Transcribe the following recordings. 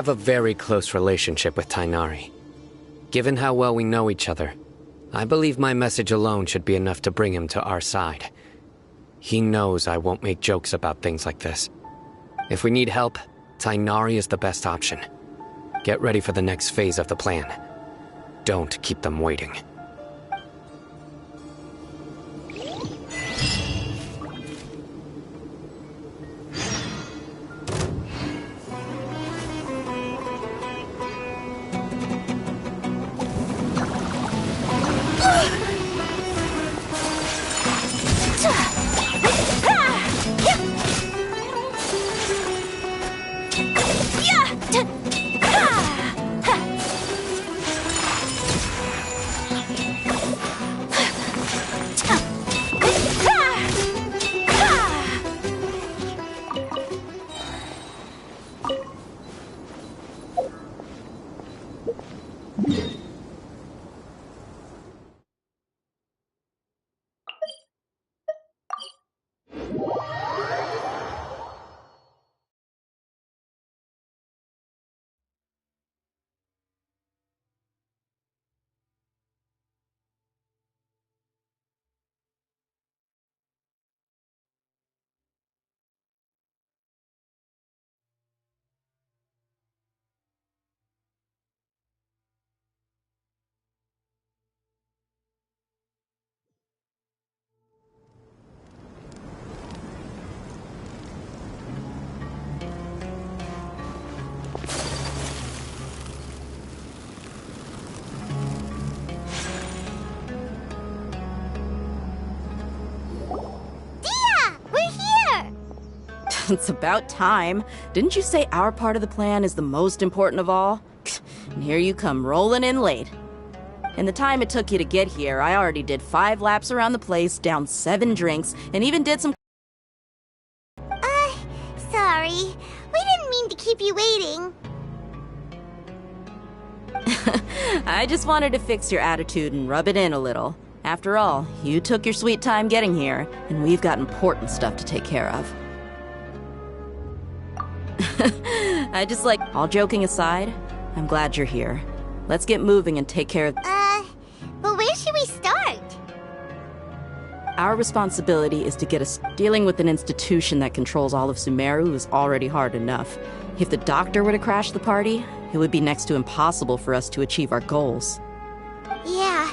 have a very close relationship with Tainari. Given how well we know each other, I believe my message alone should be enough to bring him to our side. He knows I won't make jokes about things like this. If we need help, Tainari is the best option. Get ready for the next phase of the plan. Don't keep them waiting. It's about time. Didn't you say our part of the plan is the most important of all? And here you come rolling in late. In the time it took you to get here, I already did 5 laps around the place, downed 7 drinks, and even did some... Sorry. We didn't mean to keep you waiting. I just wanted to fix your attitude and rub it in a little. After all, you took your sweet time getting here, and we've got important stuff to take care of. All joking aside, I'm glad you're here. Let's get moving and take care of... But where should we start? Our responsibility is to get us... Dealing with an institution that controls all of Sumeru is already hard enough. If the doctor were to crash the party, it would be next to impossible for us to achieve our goals. Yeah,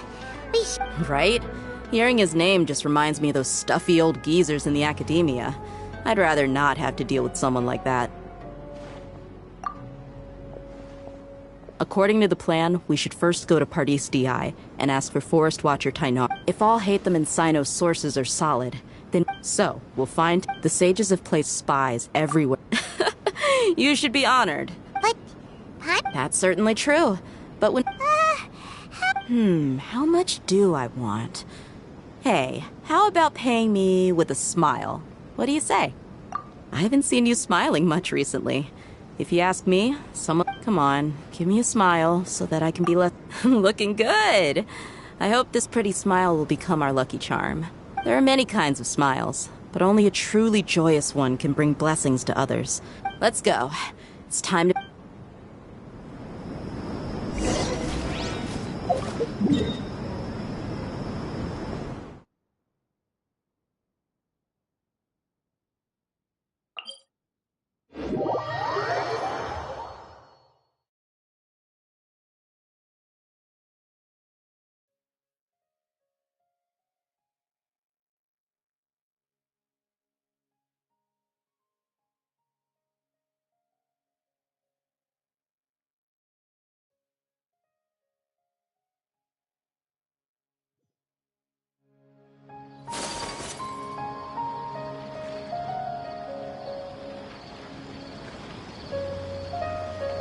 we Right? Hearing his name just reminds me of those stuffy old geezers in the academia. I'd rather not have to deal with someone like that. According to the plan, we should first go to Pardis DI and ask for Forest Watcher Tainar. If all hate them and Sino's sources are solid, then... So, we'll find the sages have placed spies everywhere. You should be honored. But... That's certainly true. But when... how much do I want? Hey, how about paying me with a smile? What do you say? I haven't seen you smiling much recently. If you ask me, come on, give me a smile so that I can be looking good. I hope this pretty smile will become our lucky charm. There are many kinds of smiles, but only a truly joyous one can bring blessings to others. Let's go. It's time to...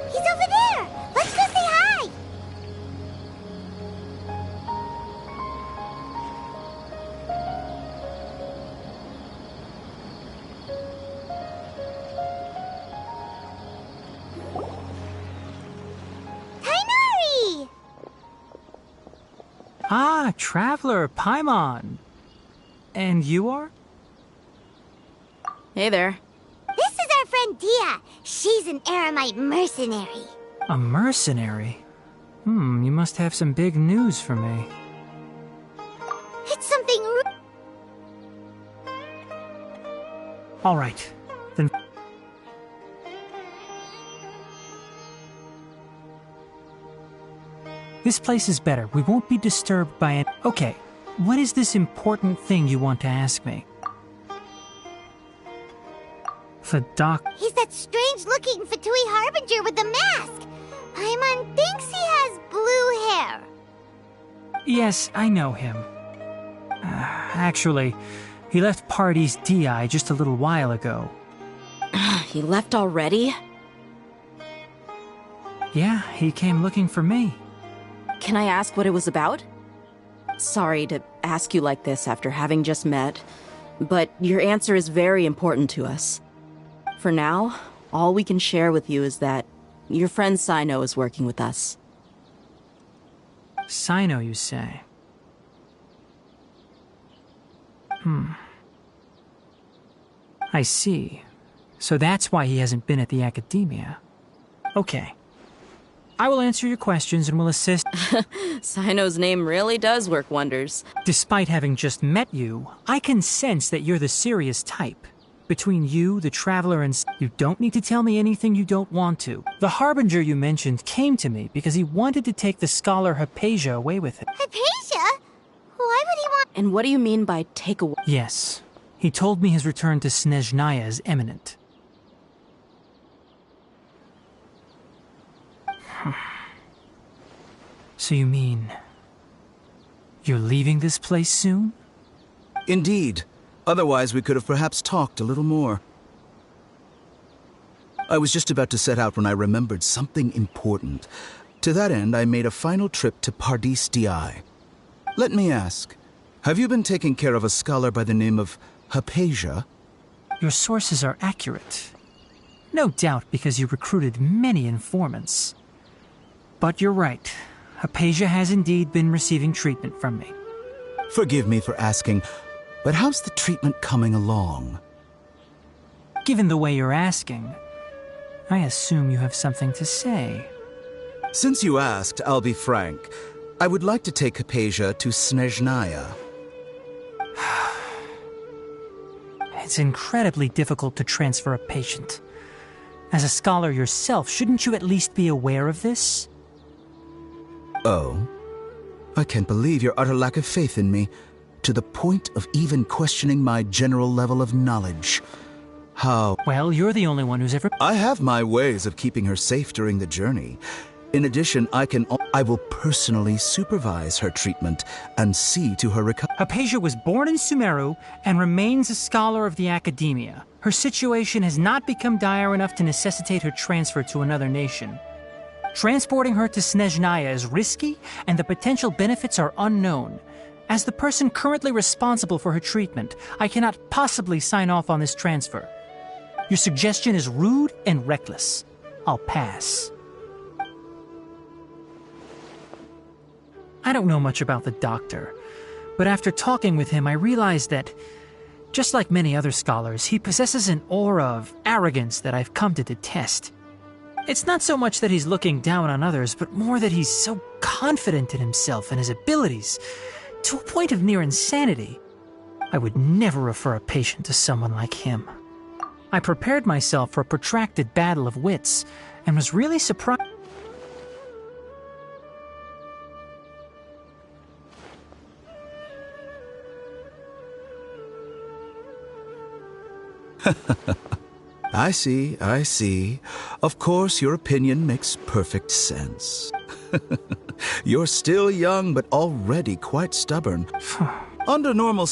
He's over there! Let's go say hi! Tainari! Ah, Traveler, Paimon. And you are? Hey there. This is our friend idea. She's an Aramite mercenary. A mercenary? You must have some big news for me. It's something All right, then. This place is better. We won't be disturbed by it. Okay, what is this important thing you want to ask me? The doc. He's that strange-looking Fatui Harbinger with the mask. Paimon thinks he has blue hair. Yes, I know him. Actually, he left Party's DI just a little while ago. He left already? Yeah, he came looking for me. Can I ask what it was about? Sorry to ask you like this after having just met, but your answer is very important to us. For now, all we can share with you is that your friend Sino is working with us. Sino, you say? I see. So that's why he hasn't been at the academia. Okay. I will answer your questions and will assist. Sino's name really does work wonders. Despite having just met you, I can sense that you're the serious type. Between you, the Traveler, and... You don't need to tell me anything you don't want to. The Harbinger you mentioned came to me because he wanted to take the scholar Hypatia away with him. Hypatia? Why would he want... And what do you mean by take away? Yes. He told me his return to Snezhnaya is imminent. So you mean... you're leaving this place soon? Indeed. Otherwise, we could have perhaps talked a little more. I was just about to set out when I remembered something important. To that end, I made a final trip to Pardis Di. Let me ask, have you been taking care of a scholar by the name of Hypatia? Your sources are accurate. No doubt because you recruited many informants. But you're right. Hypatia has indeed been receiving treatment from me. Forgive me for asking, but how's the treatment coming along? Given the way you're asking, I assume you have something to say. Since you asked, I'll be frank. I would like to take Hypatia to Snezhnaya. It's incredibly difficult to transfer a patient. As a scholar yourself, shouldn't you at least be aware of this? Oh? I can't believe your utter lack of faith in me, to the point of even questioning my general level of knowledge. How? Well, you're the only one who's ever... I have my ways of keeping her safe during the journey. In addition, I will personally supervise her treatment and see to her recovery. Hypatia was born in Sumeru and remains a scholar of the academia. Her situation has not become dire enough to necessitate her transfer to another nation. Transporting her to Snezhnaya is risky, and the potential benefits are unknown. As the person currently responsible for her treatment, I cannot possibly sign off on this transfer. Your suggestion is rude and reckless. I'll pass. I don't know much about the doctor, but after talking with him, I realized that, just like many other scholars, he possesses an aura of arrogance that I've come to detest. It's not so much that he's looking down on others, but more that he's so confident in himself and his abilities, to a point of near insanity. I would never refer a patient to someone like him. I prepared myself for a protracted battle of wits, and was really surprised. I see. Of course, your opinion makes perfect sense. You're still young, but already quite stubborn. Under normal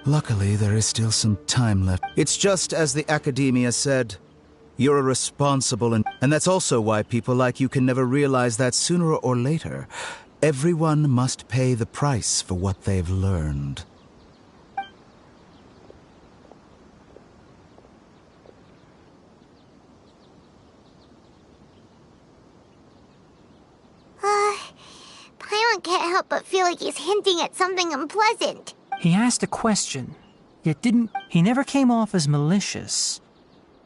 Luckily, there is still some time left. It's just as the academia said. You're a responsible and that's also why people like you can never realize that sooner or later, everyone must pay the price for what they've learned. Paimon can't help but feel like he's hinting at something unpleasant. He asked a question, yet he never came off as malicious.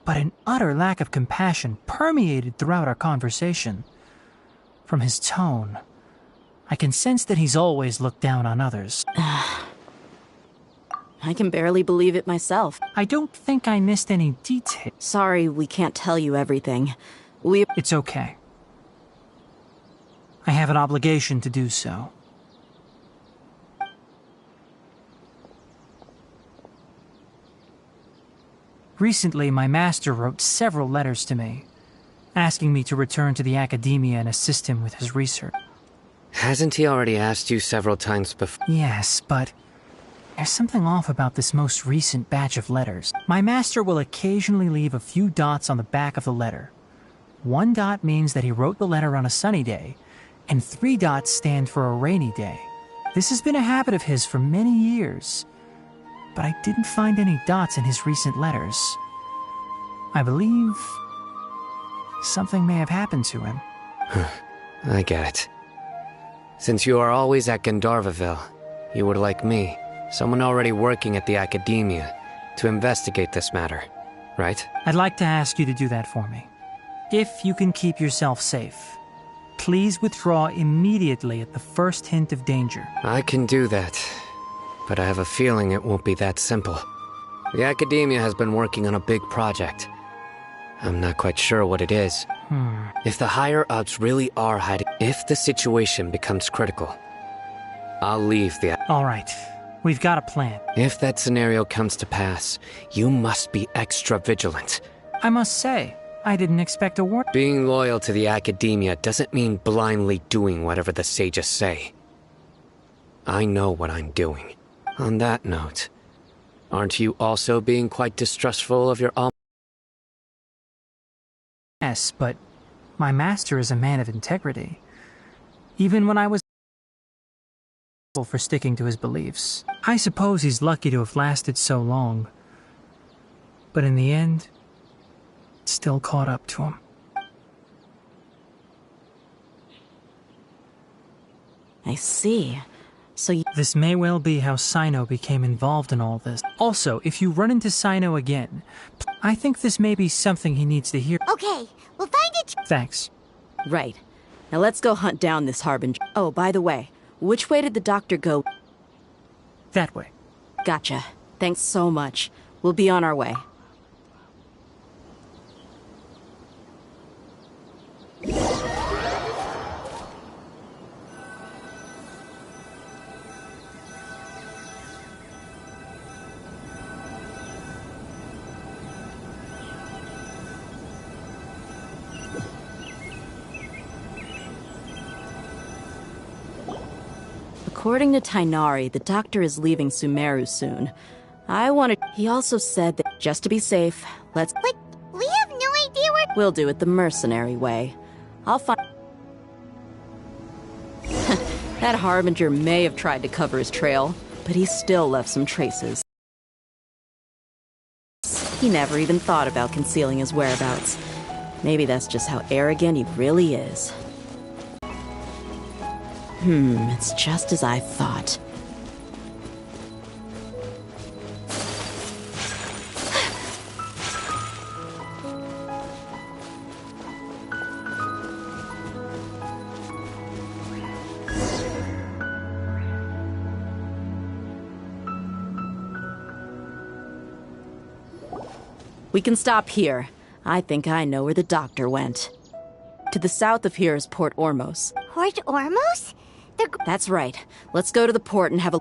but an utter lack of compassion permeated throughout our conversation. From his tone, I can sense that he's always looked down on others. I can barely believe it myself. I don't think I missed any details. Sorry, we can't tell you everything. It's okay. I have an obligation to do so. Recently, my master wrote several letters to me, asking me to return to the academia and assist him with his research. Hasn't he already asked you several times before? Yes, but there's something off about this most recent batch of letters. My master will occasionally leave a few dots on the back of the letter. 1 dot means that he wrote the letter on a sunny day, and 3 dots stand for a rainy day. This has been a habit of his for many years, but I didn't find any dots in his recent letters. I believe something may have happened to him. I get it. Since you are always at Gandharvaville, you would like me, someone already working at the academia, to investigate this matter, right? I'd like to ask you to do that for me. If you can keep yourself safe, please withdraw immediately at the first hint of danger. I can do that, but I have a feeling it won't be that simple. The academia has been working on a big project. I'm not quite sure what it is. If the higher-ups really are hiding, if the situation becomes critical, I'll leave the... All right, we've got a plan. If that scenario comes to pass, you must be extra vigilant. I must say, I didn't expect a warning. Being loyal to the academia doesn't mean blindly doing whatever the sages say. I know what I'm doing. On that note, aren't you also being quite distrustful of your Yes, but my master is a man of integrity. Even when I was for sticking to his beliefs. I suppose he's lucky to have lasted so long. But in the end, it still caught up to him. I see. So This may well be how Sino became involved in all this. Also, if you run into Sino again, I think this may be something he needs to hear. Okay, we'll find it. Thanks. Right. Now let's go hunt down this harbinger. Oh, by the way, which way did the doctor go? That way. Gotcha. Thanks so much. We'll be on our way. According to Tainari, the doctor is leaving Sumeru soon. He also said that, just to be safe, But we have no idea where... We'll do it the mercenary way. I'll find... That harbinger may have tried to cover his trail, but he still left some traces. He never even thought about concealing his whereabouts. Maybe that's just how arrogant he really is. It's just as I thought. We can stop here. I think I know where the doctor went. To the south of here is Port Ormos. Port Ormos? That's right. Let's go to the port and have a...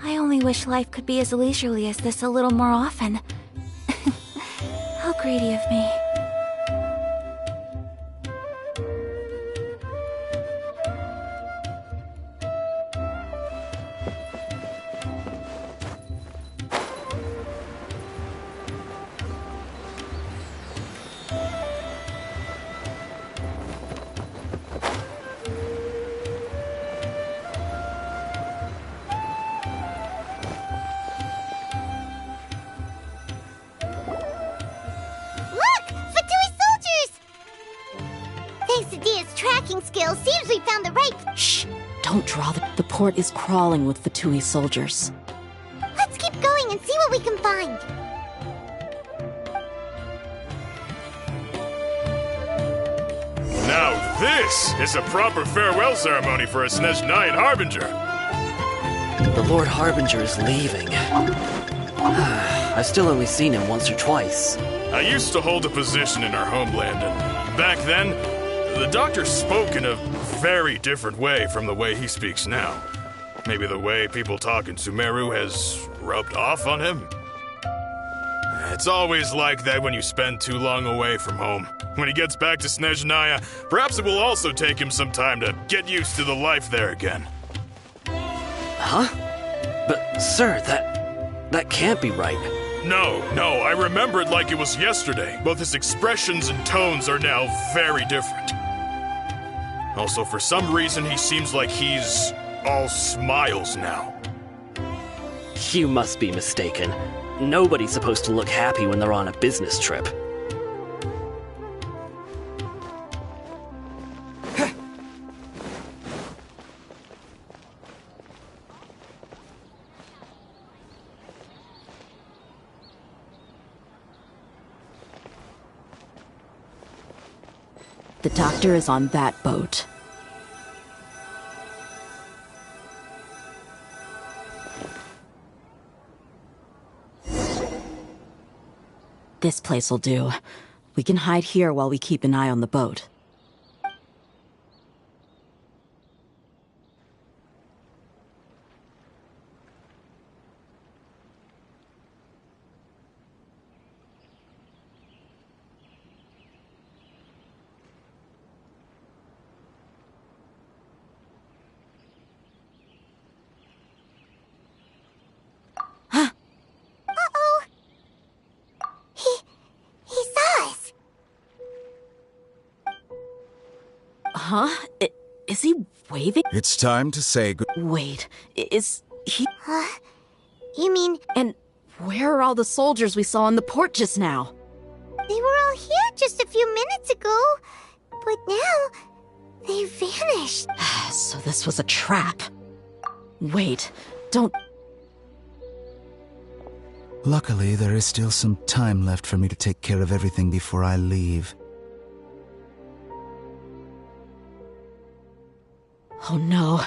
I only wish life could be as leisurely as this a little more often. How greedy of me. tracking skills, seems we found the right... Shh! Don't draw the port is crawling with Fatui soldiers. Let's keep going and see what we can find. Now this is a proper farewell ceremony for a Snezhnayan Harbinger. The Lord Harbinger is leaving. I've still only seen him once or twice. I used to hold a position in our homeland, and back then, the doctor spoke in a very different way from the way he speaks now. Maybe the way people talk in Sumeru has rubbed off on him? It's always like that when you spend too long away from home. When he gets back to Snezhnaya, perhaps it will also take him some time to get used to the life there again. Huh? But, sir, that can't be right. No, I remember it like it was yesterday. Both his expressions and tones are now very different. Also, for some reason, he seems like he's all smiles now. You must be mistaken. Nobody's supposed to look happy when they're on a business trip. The doctor is on that boat. This place will do. We can hide here while we keep an eye on the boat. Huh? Is he waving? It's time to say good... Wait, is he... Huh? You mean... And where are all the soldiers we saw in the port just now? They were all here just a few minutes ago. But now... they vanished. So this was a trap. Wait, don't... Luckily, there is still some time left for me to take care of everything before I leave. Oh no.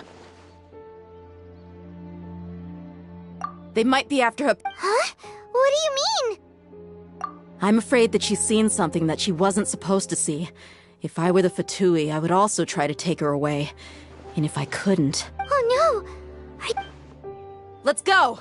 They might be after her. Huh? What do you mean? I'm afraid that she's seen something that she wasn't supposed to see. If I were the Fatui, I would also try to take her away. And if I couldn't... Oh no! Let's go!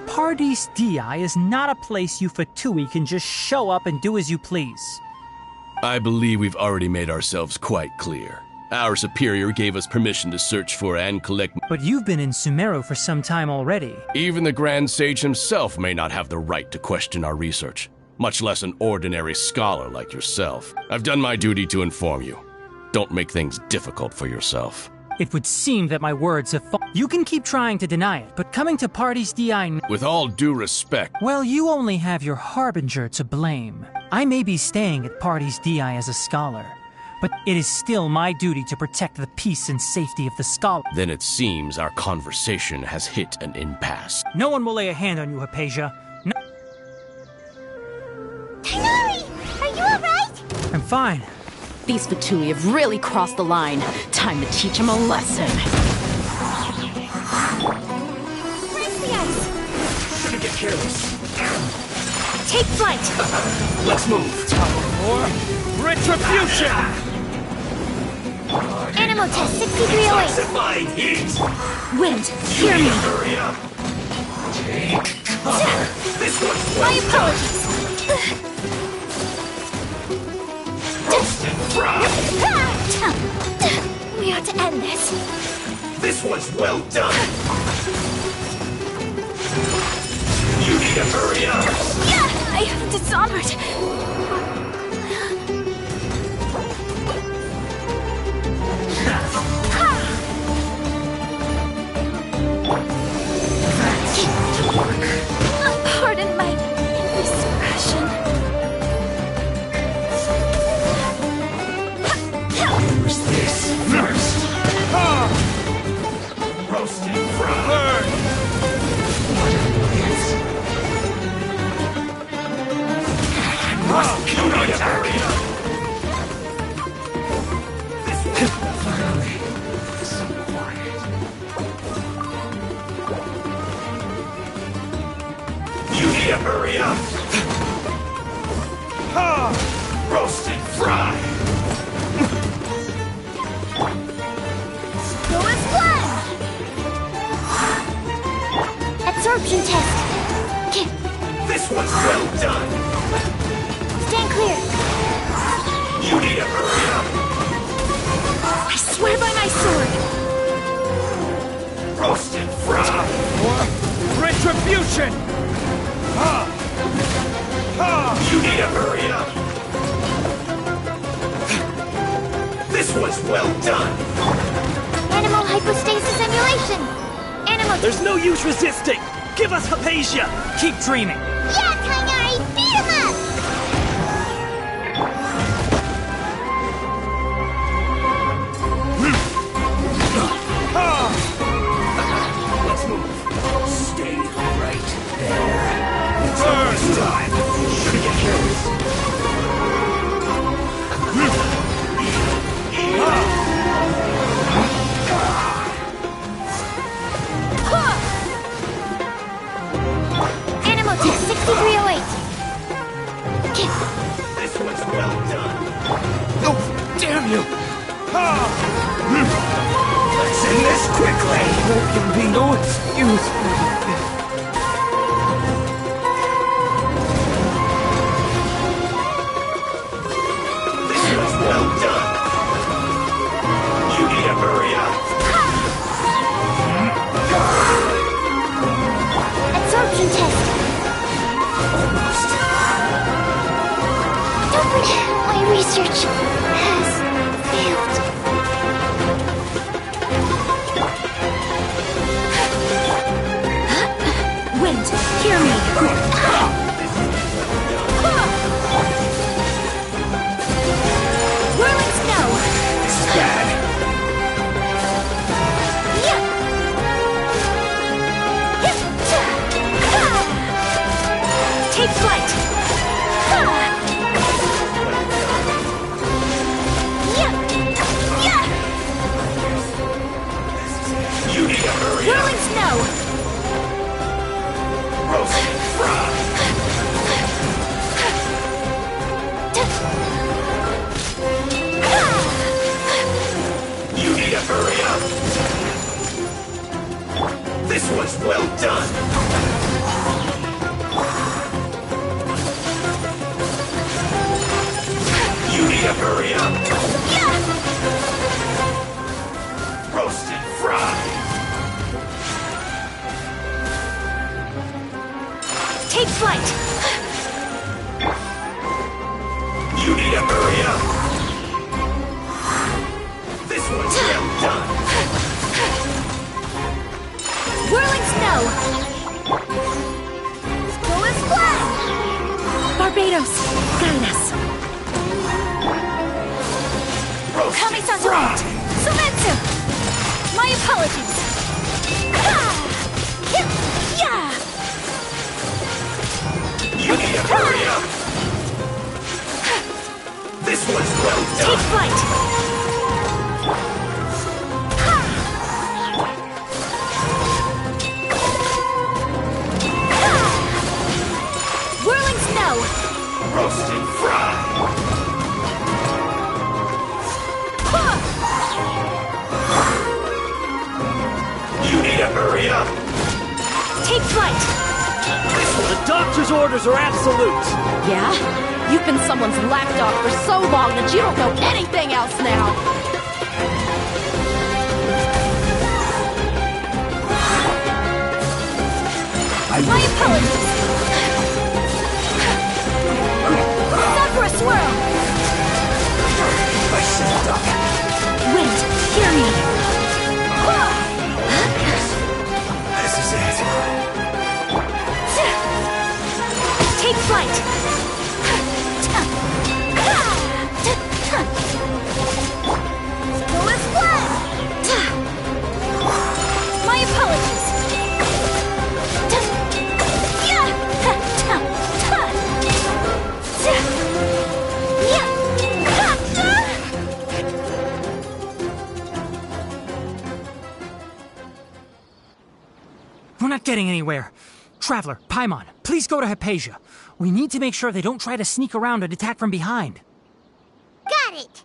Paradis Di is not a place you Fatui can just show up and do as you please. I believe we've already made ourselves quite clear. Our superior gave us permission to search for and collect... But you've been in Sumeru for some time already. Even the Grand Sage himself may not have the right to question our research, much less an ordinary scholar like yourself. I've done my duty to inform you. Don't make things difficult for yourself. It would seem that my words have You can keep trying to deny it, but coming to Paradis Di... With all due respect... Well, you only have your Harbinger to blame. I may be staying at Paradis Di as a scholar, but it is still my duty to protect the peace and safety of the scholar. Then it seems our conversation has hit an impasse. No one will lay a hand on you, Hypatia. No. Tighnari! Are you alright? I'm fine. These Fatui have really crossed the line. Time to teach them a lesson. Where's the ice? Shouldn't get careless. Take flight! Let's move. For retribution! Animal test 6308. Classifying heat. Wind, hear me! Hurry up. Take cover. This one's My well apologies! roasted fried. We ought to end this. This one's well done. You need to hurry up. Yeah! I have dishonored! Pardon my indiscretion. Who's this first? Roasted fried. You need to hurry up. This one's finally so quiet. You need to hurry up. Roasted fried. Go as planned. Absorption test. This one's well done. Stand clear. You need to hurry up. I swear by my sword! Roasted fried. For retribution! You need to hurry up. This one's well done. Animal hypostasis emulation. Animal. There's no use resisting! Give us Hypatia! Keep dreaming! Yeah, Kainari, beat him up. Let's move. Stay right there. It's almost time. Should get careless. Animal test 6308. This one's well done. Oh, damn you! Let's end this quickly. There can be no excuse for this. This one's well done. You need to hurry up. Absorption test. Almost. Don't forget, my research has failed. Wind, hear me! Whirling snow! This is bad. Take flight! You need to hurry up. Whirling snow! Roasted fried. You need to hurry up. This one's well done. You need to hurry up. Roasted fried. Take flight! You need to hurry up. This one's well done. Whirling snow! Go as planned. Barbados, guide us! Roasted Kami-san's fried. right! Sumetsu! My apologies! Yeah! You need to hurry up. This one's well Take done. flight! Whirling snow! His orders are absolute. Yeah? You've been someone's lapdog for so long that you don't know anything else now. My apologies. Suffer a swirl. Wait, hear me. This is it. Take flight. Go as one. My apologies. We're not getting anywhere. Traveler, Paimon, please go to Hypatia. We need to make sure they don't try to sneak around and attack from behind. Got it!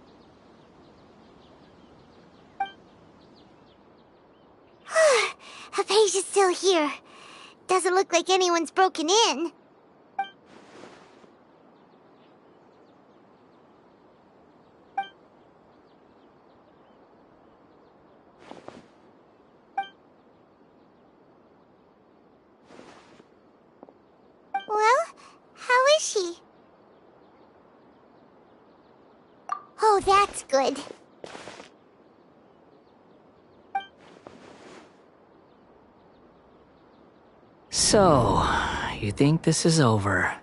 Hypatia's still here. Doesn't look like anyone's broken in. Well, how is she? Oh, that's good. So, you think this is over?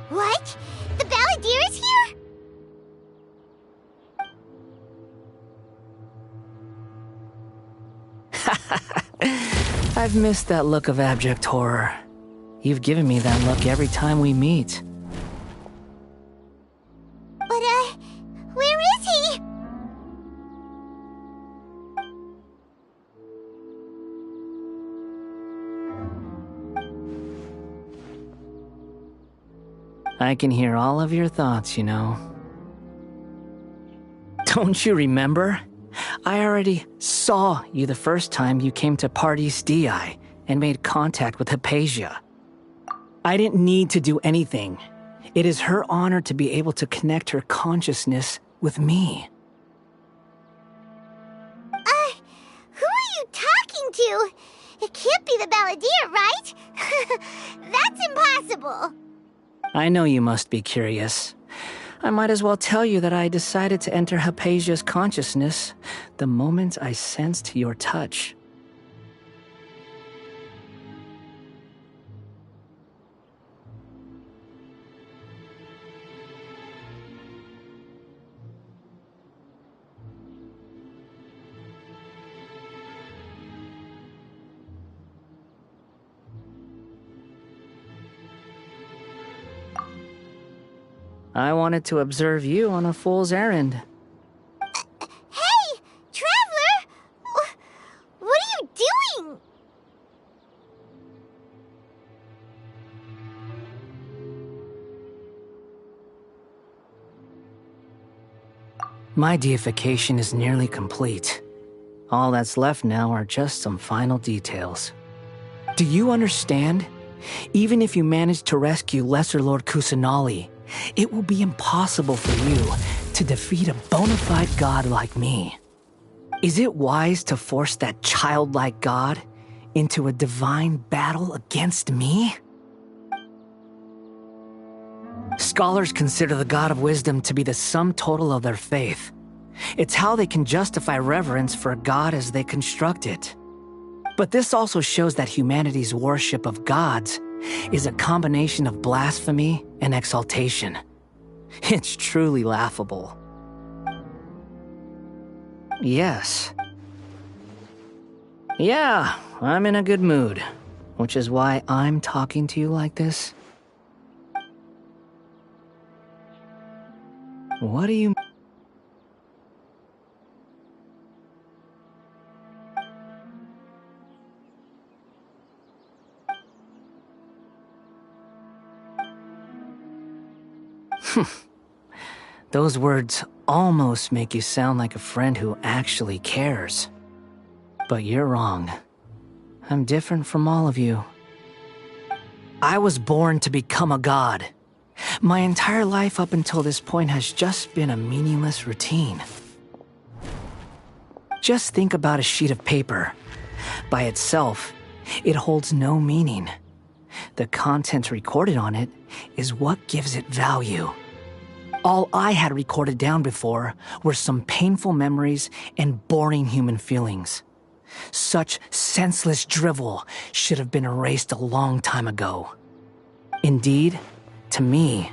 What? The Balladeer is here? I've missed that look of abject horror. You've given me that look every time we meet. But, where is he? I can hear all of your thoughts, you know. Don't you remember? I already saw you the first time you came to Parties DI and made contact with Hypatia. I didn't need to do anything. It is her honor to be able to connect her consciousness with me. Who are you talking to? It can't be the Balladeer, right? That's impossible. I know you must be curious. I might as well tell you that I decided to enter Hypatia's consciousness the moment I sensed your touch. I wanted to observe you on a fool's errand. Hey, Traveler! What are you doing? My deification is nearly complete. All that's left now are just some final details. Do you understand? Even if you manage to rescue Lesser Lord Kusanali, it will be impossible for you to defeat a bona fide god like me. Is it wise to force that childlike god into a divine battle against me? Scholars consider the god of wisdom to be the sum total of their faith. It's how they can justify reverence for a god as they construct it. But this also shows that humanity's worship of gods is a combination of blasphemy and exaltation. It's truly laughable. Yes. Yeah, I'm in a good mood, which is why I'm talking to you like this. What do you... Those words almost make you sound like a friend who actually cares. But you're wrong. I'm different from all of you. I was born to become a god. My entire life up until this point has just been a meaningless routine. Just think about a sheet of paper. By itself, it holds no meaning. The content recorded on it is what gives it value. All I had recorded down before were some painful memories and boring human feelings. Such senseless drivel should have been erased a long time ago. Indeed, to me,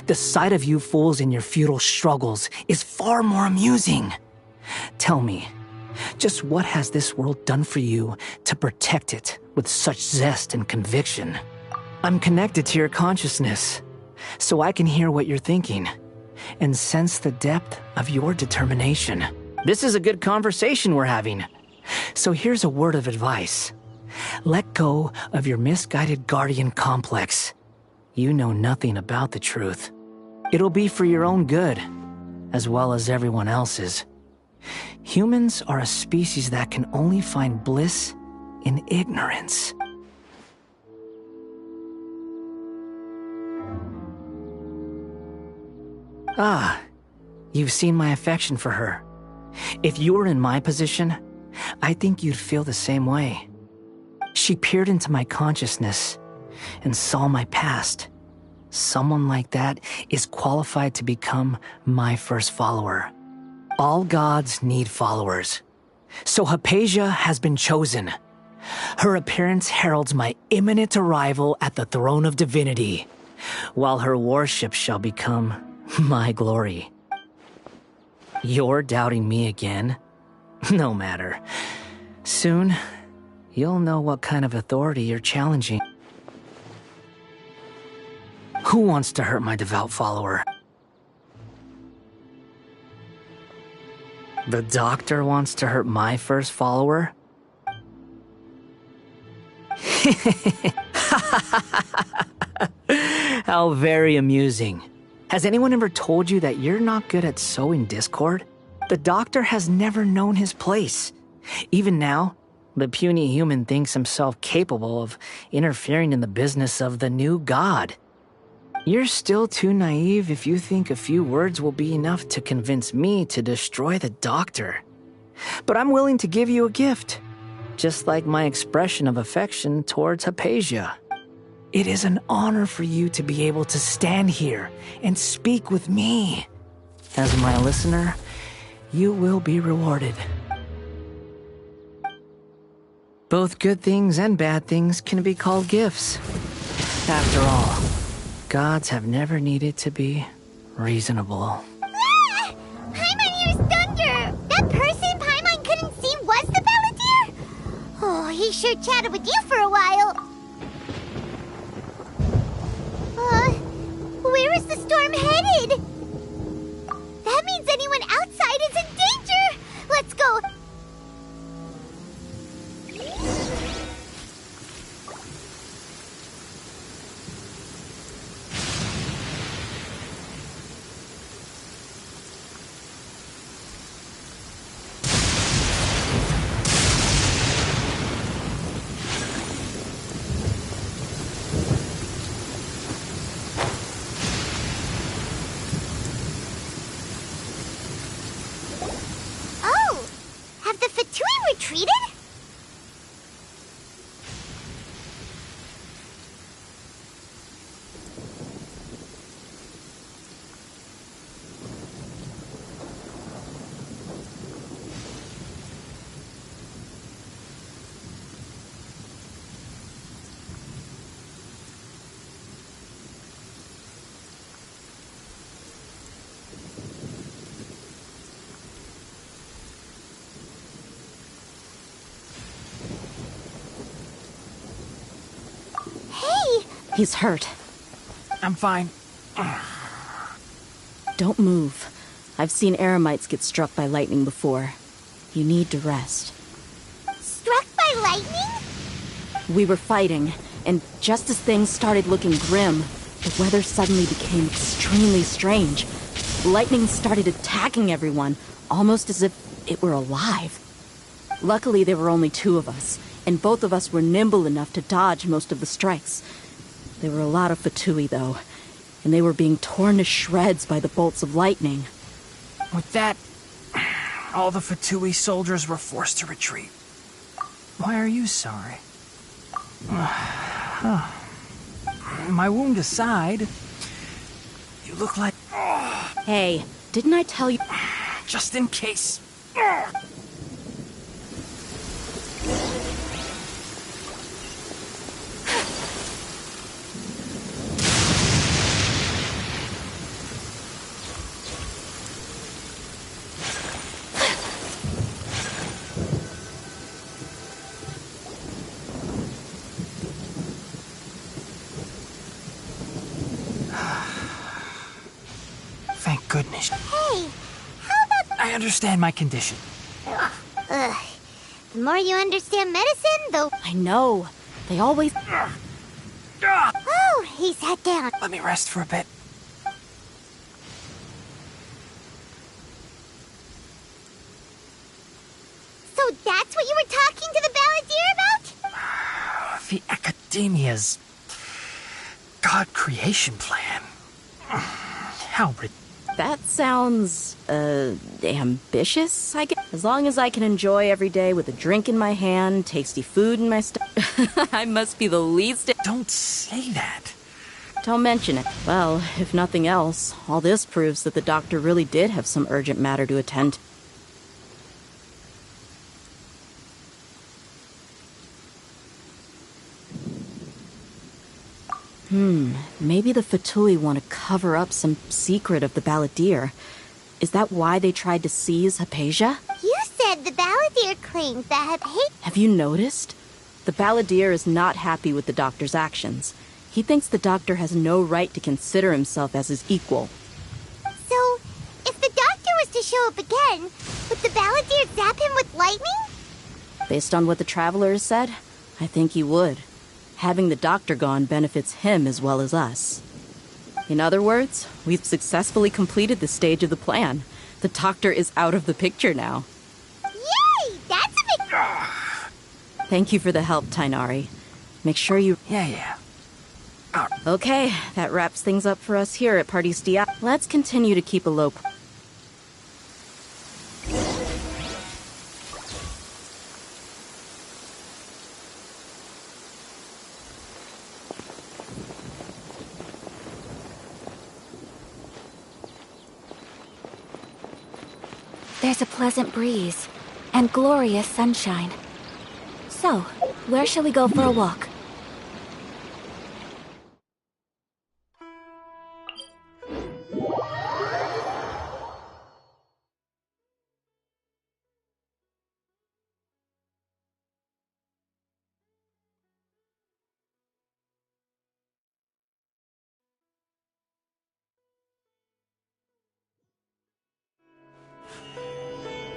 the sight of you fools in your futile struggles is far more amusing. Tell me, just what has this world done for you to protect it with such zest and conviction? I'm connected to your consciousness, so I can hear what you're thinking and sense the depth of your determination. This is a good conversation we're having. So here's a word of advice. Let go of your misguided guardian complex. You know nothing about the truth. It'll be for your own good, as well as everyone else's. Humans are a species that can only find bliss in ignorance. Ah, you've seen my affection for her. If you were in my position, I think you'd feel the same way. She peered into my consciousness and saw my past. Someone like that is qualified to become my first follower. All gods need followers. So Hypatia has been chosen. Her appearance heralds my imminent arrival at the throne of divinity, while her worship shall become my glory. You're doubting me again? No matter. Soon, you'll know what kind of authority you're challenging. Who wants to hurt my devout follower? The doctor wants to hurt my first follower? How very amusing. Has anyone ever told you that you're not good at sowing discord? The doctor has never known his place. Even now, the puny human thinks himself capable of interfering in the business of the new god. You're still too naive if you think a few words will be enough to convince me to destroy the doctor. But I'm willing to give you a gift, just like my expression of affection towards Hypatia. It is an honor for you to be able to stand here and speak with me. As my listener, you will be rewarded. Both good things and bad things can be called gifts. After all, gods have never needed to be reasonable. Ah! Paimon hears thunder! That person Paimon couldn't see was the Balladeer? Oh, he sure chatted with you for a while. Where is the storm headed? That means anyone outside is in danger! Let's go! Retreated? He's hurt. I'm fine. Don't move. I've seen eremites get struck by lightning before. You need to rest. Struck by lightning? We were fighting, and just as things started looking grim, The weather suddenly became extremely strange. Lightning started attacking everyone, almost as if it were alive. Luckily, there were only two of us, and both of us were nimble enough to dodge most of the strikes. There were a lot of Fatui, though, and they were being torn to shreds by the bolts of lightning. With that, all the Fatui soldiers were forced to retreat. Why are you sorry? My wound aside, you look like... Hey, didn't I tell you? Just in case. Thank goodness. Hey, how about... I understand my condition. Ugh. The more you understand medicine, the... I know. They always... Oh, he sat down. Let me rest for a bit. So that's what you were talking to the balladeer about? The Academia's God creation plan. How ridiculous. That sounds, ambitious, I guess. As long as I can enjoy every day with a drink in my hand, tasty food in my stomach, I must be the least... Don't say that. Don't mention it. Well, if nothing else, all this proves that the doctor really did have some urgent matter to attend to. Maybe the Fatui want to cover up some secret of the balladeer. Is that why they tried to seize Hypatia? You said the balladeer claims that Have you noticed? The balladeer is not happy with the doctor's actions. He thinks the doctor has no right to consider himself as his equal. So, if the doctor was to show up again, would the balladeer zap him with lightning? Based on what the traveler has said, I think he would. Having the doctor gone benefits him as well as us. In other words, we've successfully completed this stage of the plan. The doctor is out of the picture now. Yay! That's a big... Thank you for the help, Tainari. Make sure you... Yeah. Okay, that wraps things up for us here at Parties Dia. Let's continue to keep a low... There's a pleasant breeze and glorious sunshine. So, where shall we go for a walk?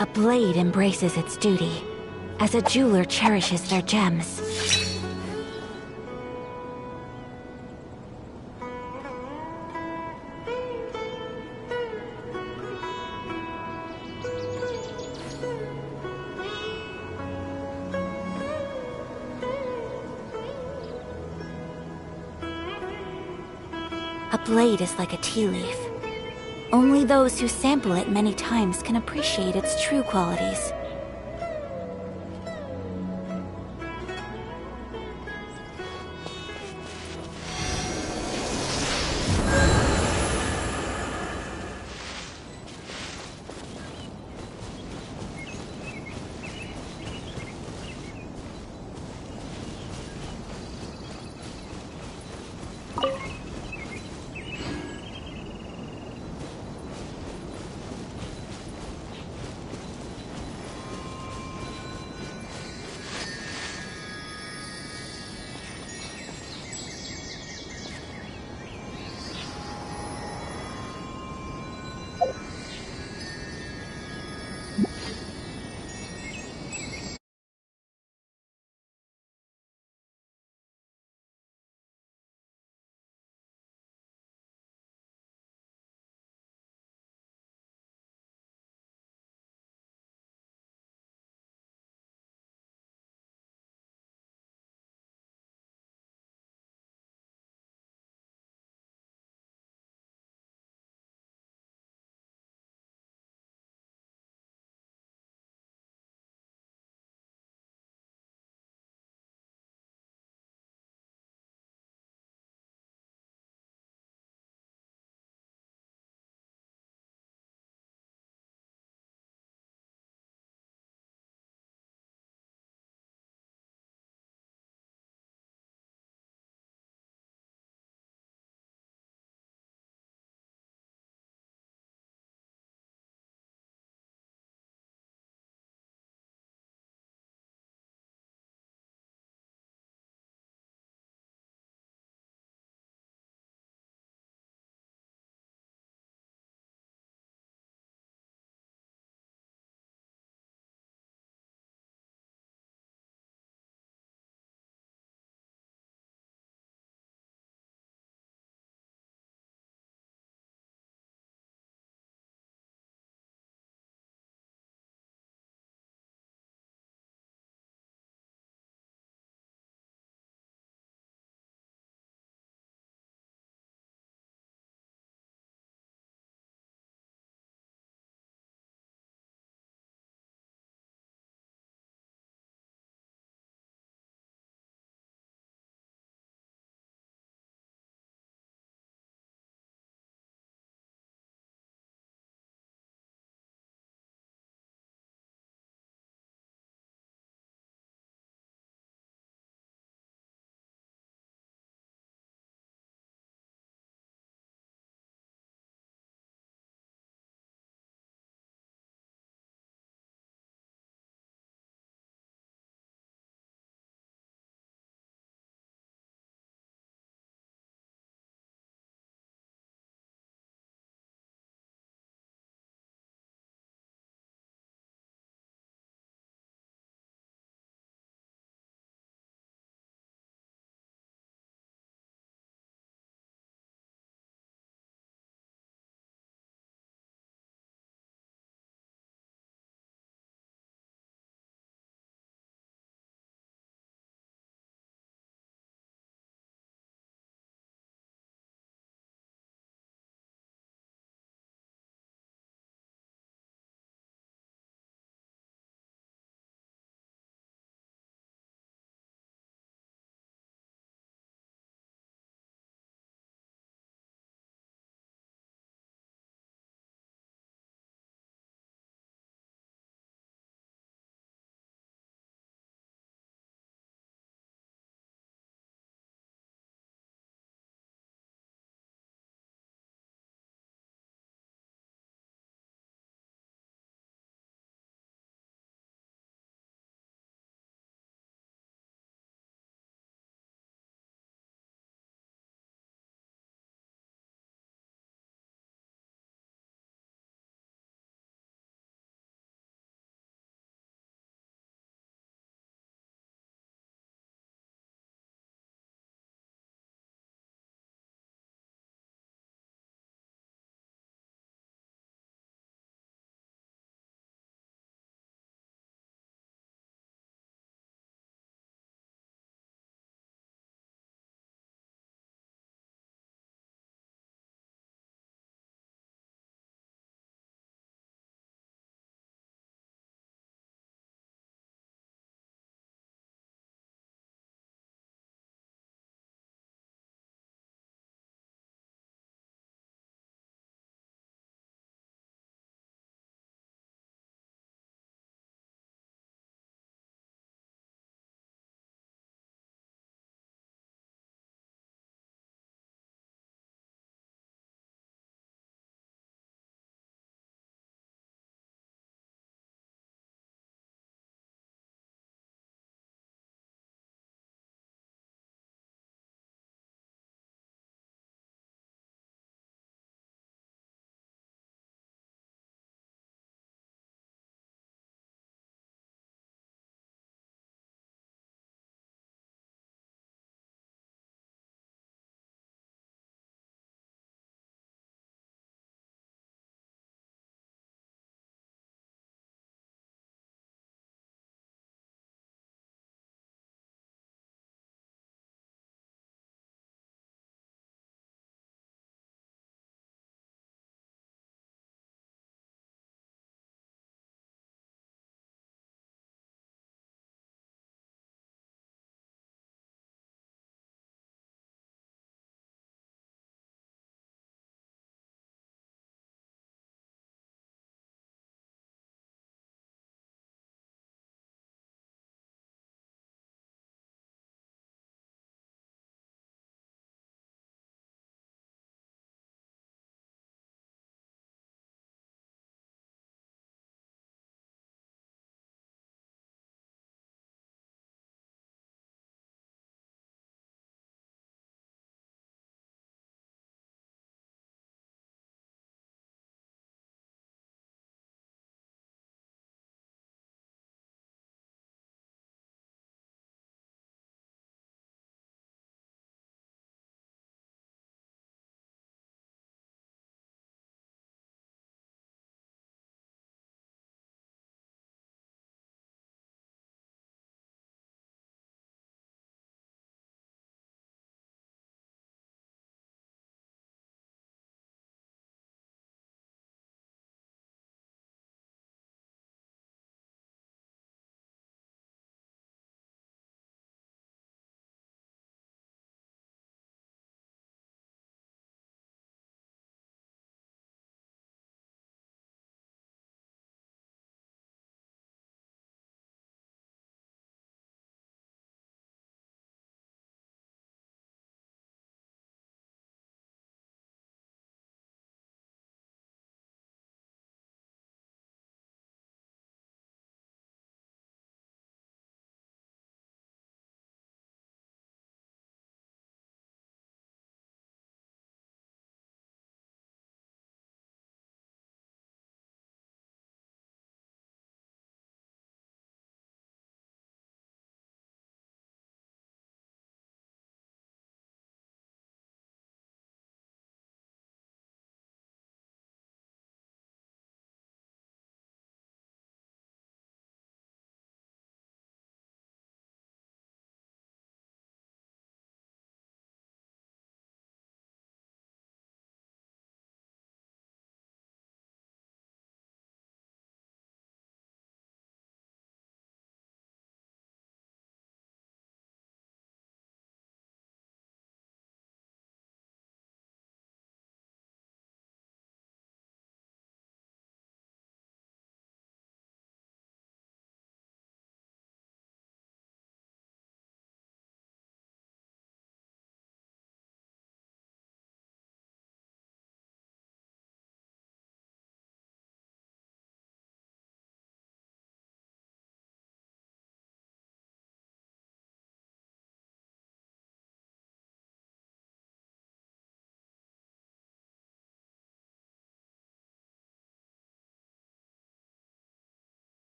A blade embraces its duty, as a jeweler cherishes their gems. A blade is like a tea leaf. Only those who sample it many times can appreciate its true qualities.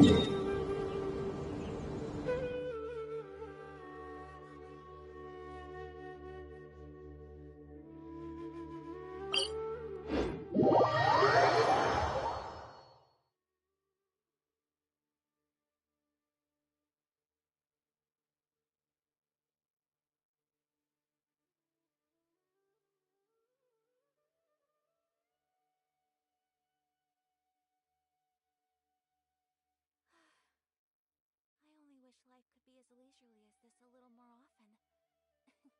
I only wish life could be as leisurely as this a little more often. How great.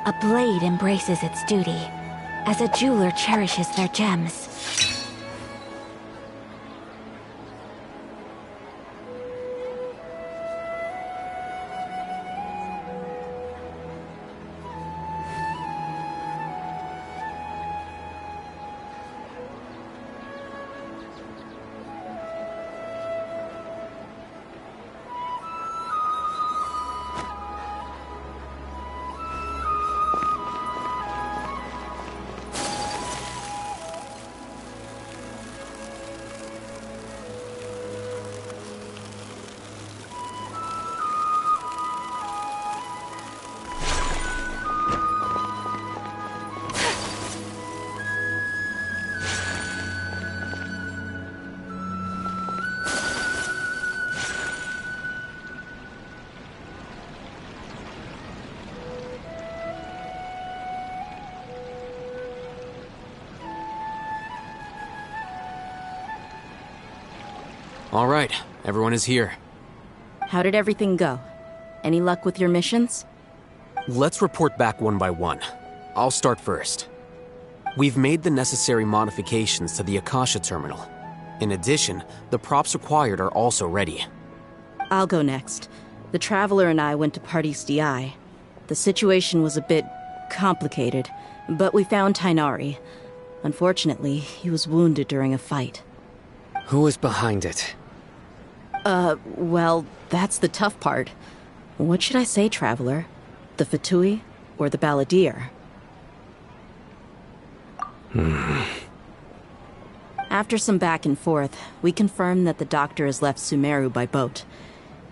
A blade embraces its duty, as a jeweler cherishes their gems. All right, everyone is here. How did everything go? Any luck with your missions? Let's report back one by one. I'll start first. We've made the necessary modifications to the Akasha terminal. In addition, the props required are also ready. I'll go next. The Traveler and I went to Party's DI. The situation was a bit complicated, but we found Tainari. Unfortunately, he was wounded during a fight. Who was behind it? Well, that's the tough part. What should I say, Traveler? The Fatui or the Balladeer? After some back and forth, we confirmed that the doctor has left Sumeru by boat.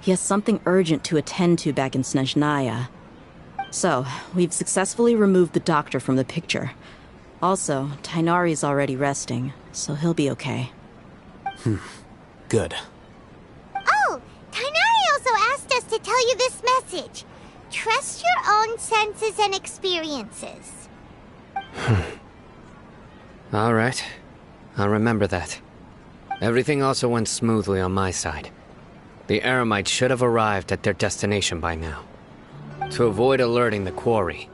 He has something urgent to attend to back in Snezhnaya. So, we've successfully removed the doctor from the picture. Also, Tainari's already resting, so he'll be okay. Good. Oh, Tainari also asked us to tell you this message. Trust your own senses and experiences. All right. I'll remember that. Everything also went smoothly on my side. The Eremites should have arrived at their destination by now. To avoid alerting the quarry,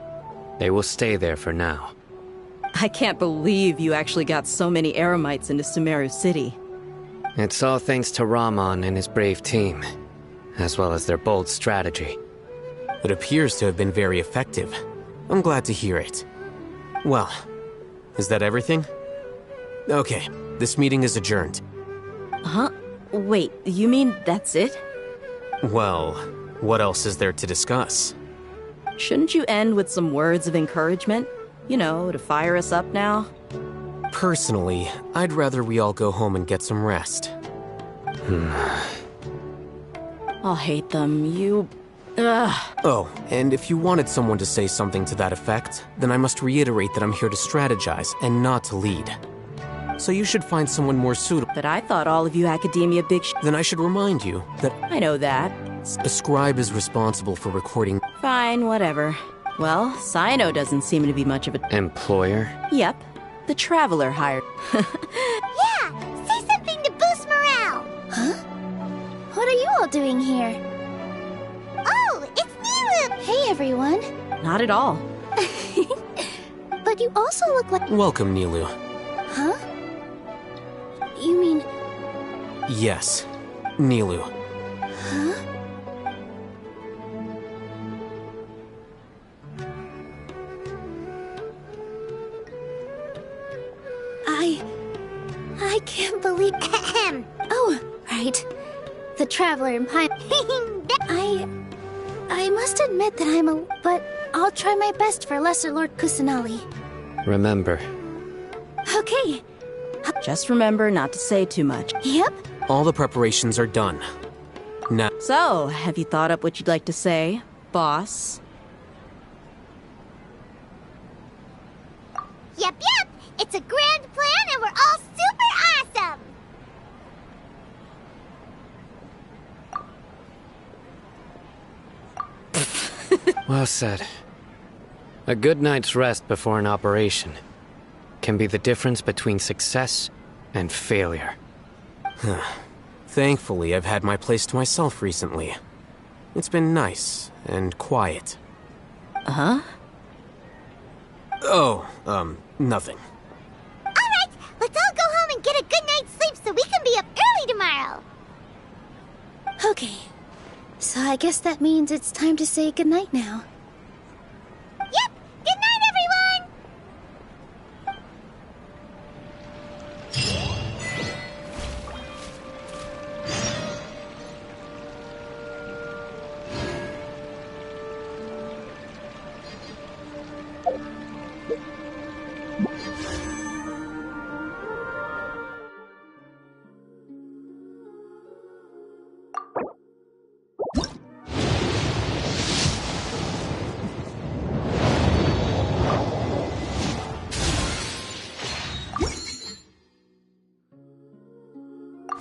they will stay there for now. I can't believe you actually got so many Eremites into Sumeru City. It's all thanks to Rahman and his brave team, as well as their bold strategy. It appears to have been very effective. I'm glad to hear it. Well, is that everything? Okay, this meeting is adjourned. Huh? Wait, you mean that's it? Well, what else is there to discuss? Shouldn't you end with some words of encouragement? You know, to fire us up now? Personally, I'd rather we all go home and get some rest. I'll hate them, you... Ugh. Oh, and if you wanted someone to say something to that effect, then I must reiterate that I'm here to strategize and not to lead. So you should find someone more suitable. But I thought all of you academia big Then I should remind you that I know that. a scribe is responsible for recording. Fine, whatever. Well, Cyno doesn't seem to be much of a... Employer? Yep. The Traveler hired... Yeah, say something to boost morale. Huh? What are you all doing here? Oh, it's Nilu. Hey, everyone. Not at all. But you also look like... Welcome, Nilu. Huh? You mean... Yes, Nilu. Huh? I can't believe... Oh, right. The Traveler in Pine... I'm must admit that but I'll try my best for Lesser Lord Kusanali. Remember. Okay. Just remember not to say too much. Yep. All the preparations are done. Now, So, have you thought up what you'd like to say, boss? Yep. It's a grand plan and we're all super awesome. Well said. A good night's rest before an operation can be the difference between success and failure. thankfully, I've had my place to myself recently. It's been nice and quiet. Huh? Oh, nothing. Alright, let's all go home and get a good night's sleep so we can be up early tomorrow. Okay. So I guess that means it's time to say goodnight now. Yep! Good night, everyone!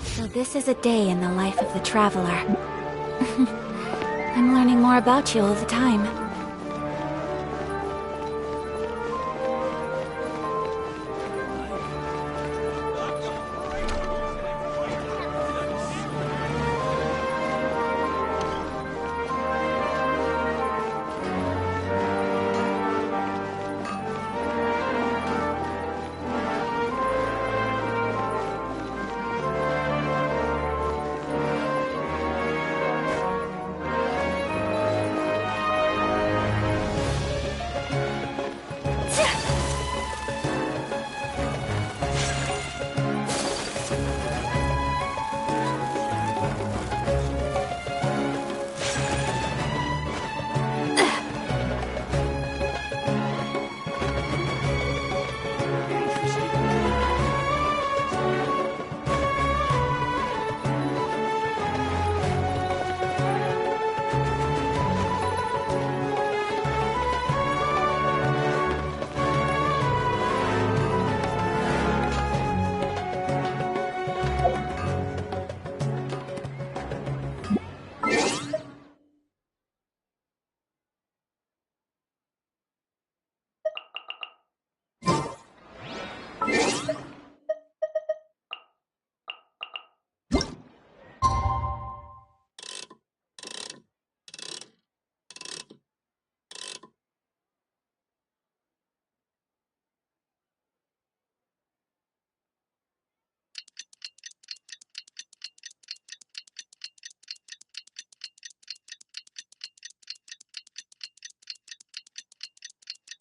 So this is a day in the life of the Traveler. I'm learning more about you all the time.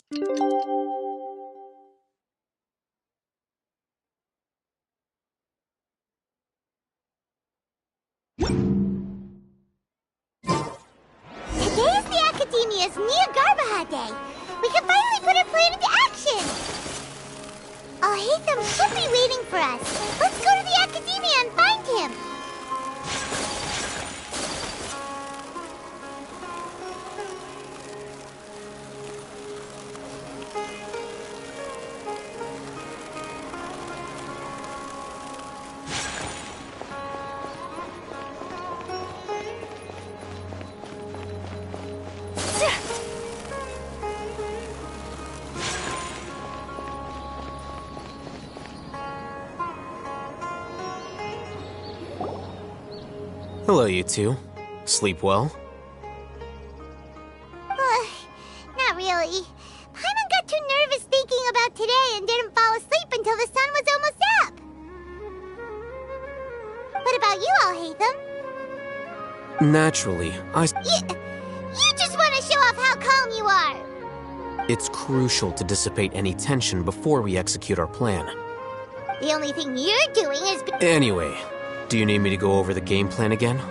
Today is the Academia's Nia Garbaha Day. We can finally put our plan into action. Hatham should be waiting for us. Let's go to the Academia and find him. Hello, you two. Sleep well? Not really. Paimon got too nervous thinking about today and didn't fall asleep until the sun was almost up. What about you all, Hatham? Naturally, You just want to show off how calm you are. It's crucial to dissipate any tension before we execute our plan. The only thing you're doing is... Anyway, do you need me to go over the game plan again?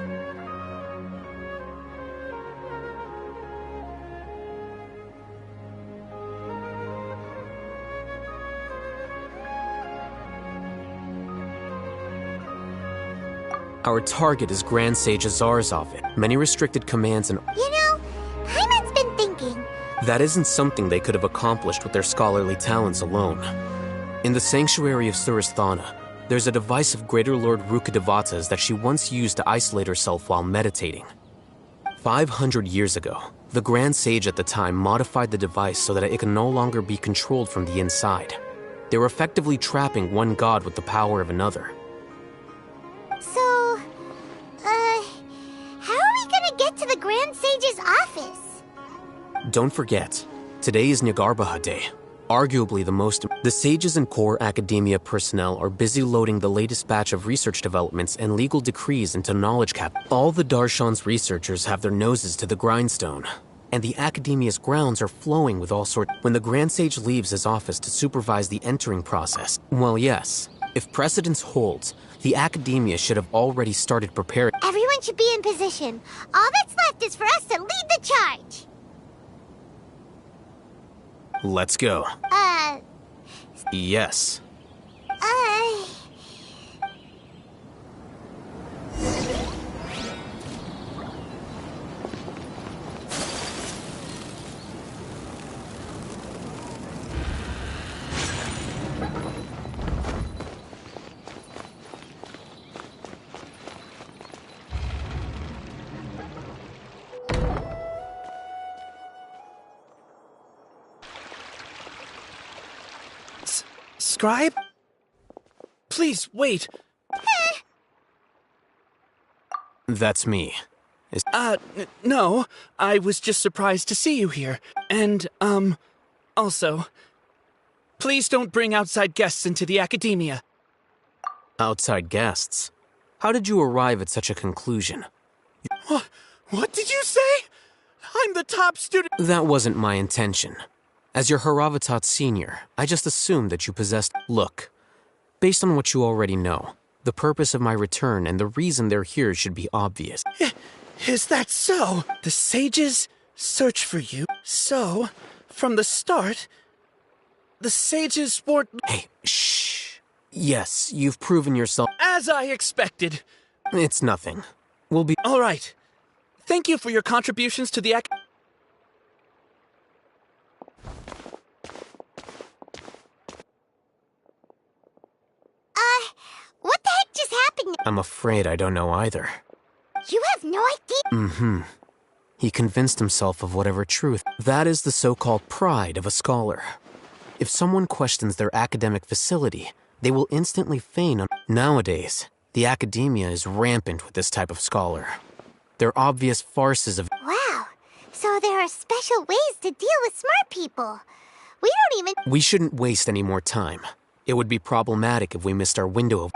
Our target is Grand Sage Azar's office. Many restricted commands and... You know, Hyman's been thinking. That isn't something they could have accomplished with their scholarly talents alone. In the sanctuary of Suristhana, there's a device of Greater Lord Rukkhadevata's that she once used to isolate herself while meditating. 500 years ago, the Grand Sage at the time modified the device so that it can no longer be controlled from the inside. They were effectively trapping one god with the power of another. So, how are we gonna get to the Grand Sage's office? Don't forget, today is Nyargarbaha Day, arguably the most... The sages and core academia personnel are busy loading the latest batch of research developments and legal decrees into knowledge cap. All the Darshan's researchers have their noses to the grindstone, and the academia's grounds are flowing with all sorts... When the Grand Sage leaves his office to supervise the entering process, well, yes, if precedence holds, the academia should have already started preparing. Everyone should be in position. All that's left is for us to lead the charge. Let's go. Yes. Scribe? Please, wait. That's me. No. I was just surprised to see you here. And, also, please don't bring outside guests into the academia. Outside guests? How did you arrive at such a conclusion? What did you say? I'm the top student. That wasn't my intention. As your Haravatat senior, I just assumed that you possessed... Look, based on what you already know, the purpose of my return and the reason they're here should be obvious. Is that so? The sages search for you. So, from the start, the sages weren't... Hey, shh. Yes, you've proven yourself... As I expected. It's nothing. We'll be... All right. Thank you for your contributions to the What the heck just happened? I'm afraid I don't know either. You have no idea? He convinced himself of whatever truth. That is the so-called pride of a scholar. If someone questions their academic facility, they will instantly feign on... Nowadays, the academia is rampant with this type of scholar. They're obvious farces of... Wow. So there are special ways to deal with smart people. We don't even... We shouldn't waste any more time. It would be problematic if we missed our window of...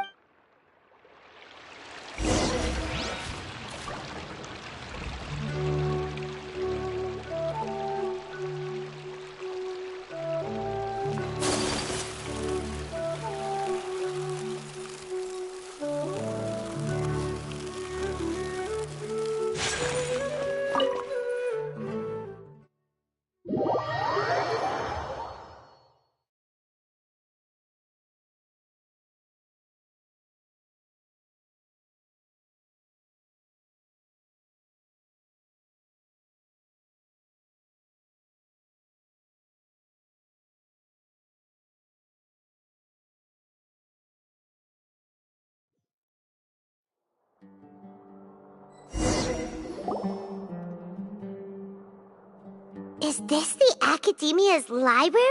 Is this the Academia's library?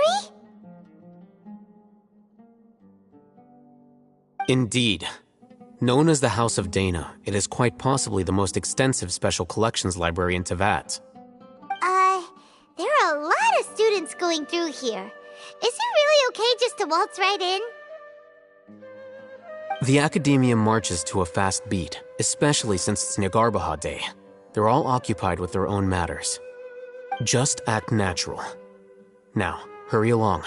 Indeed. Known as the House of Dana, it is quite possibly the most extensive special collections library in Teyvat. There are a lot of students going through here. Is it really okay just to waltz right in? The Academia marches to a fast beat, especially since it's Nyargarbaha Day. They're all occupied with their own matters. Just act natural. Now, hurry along.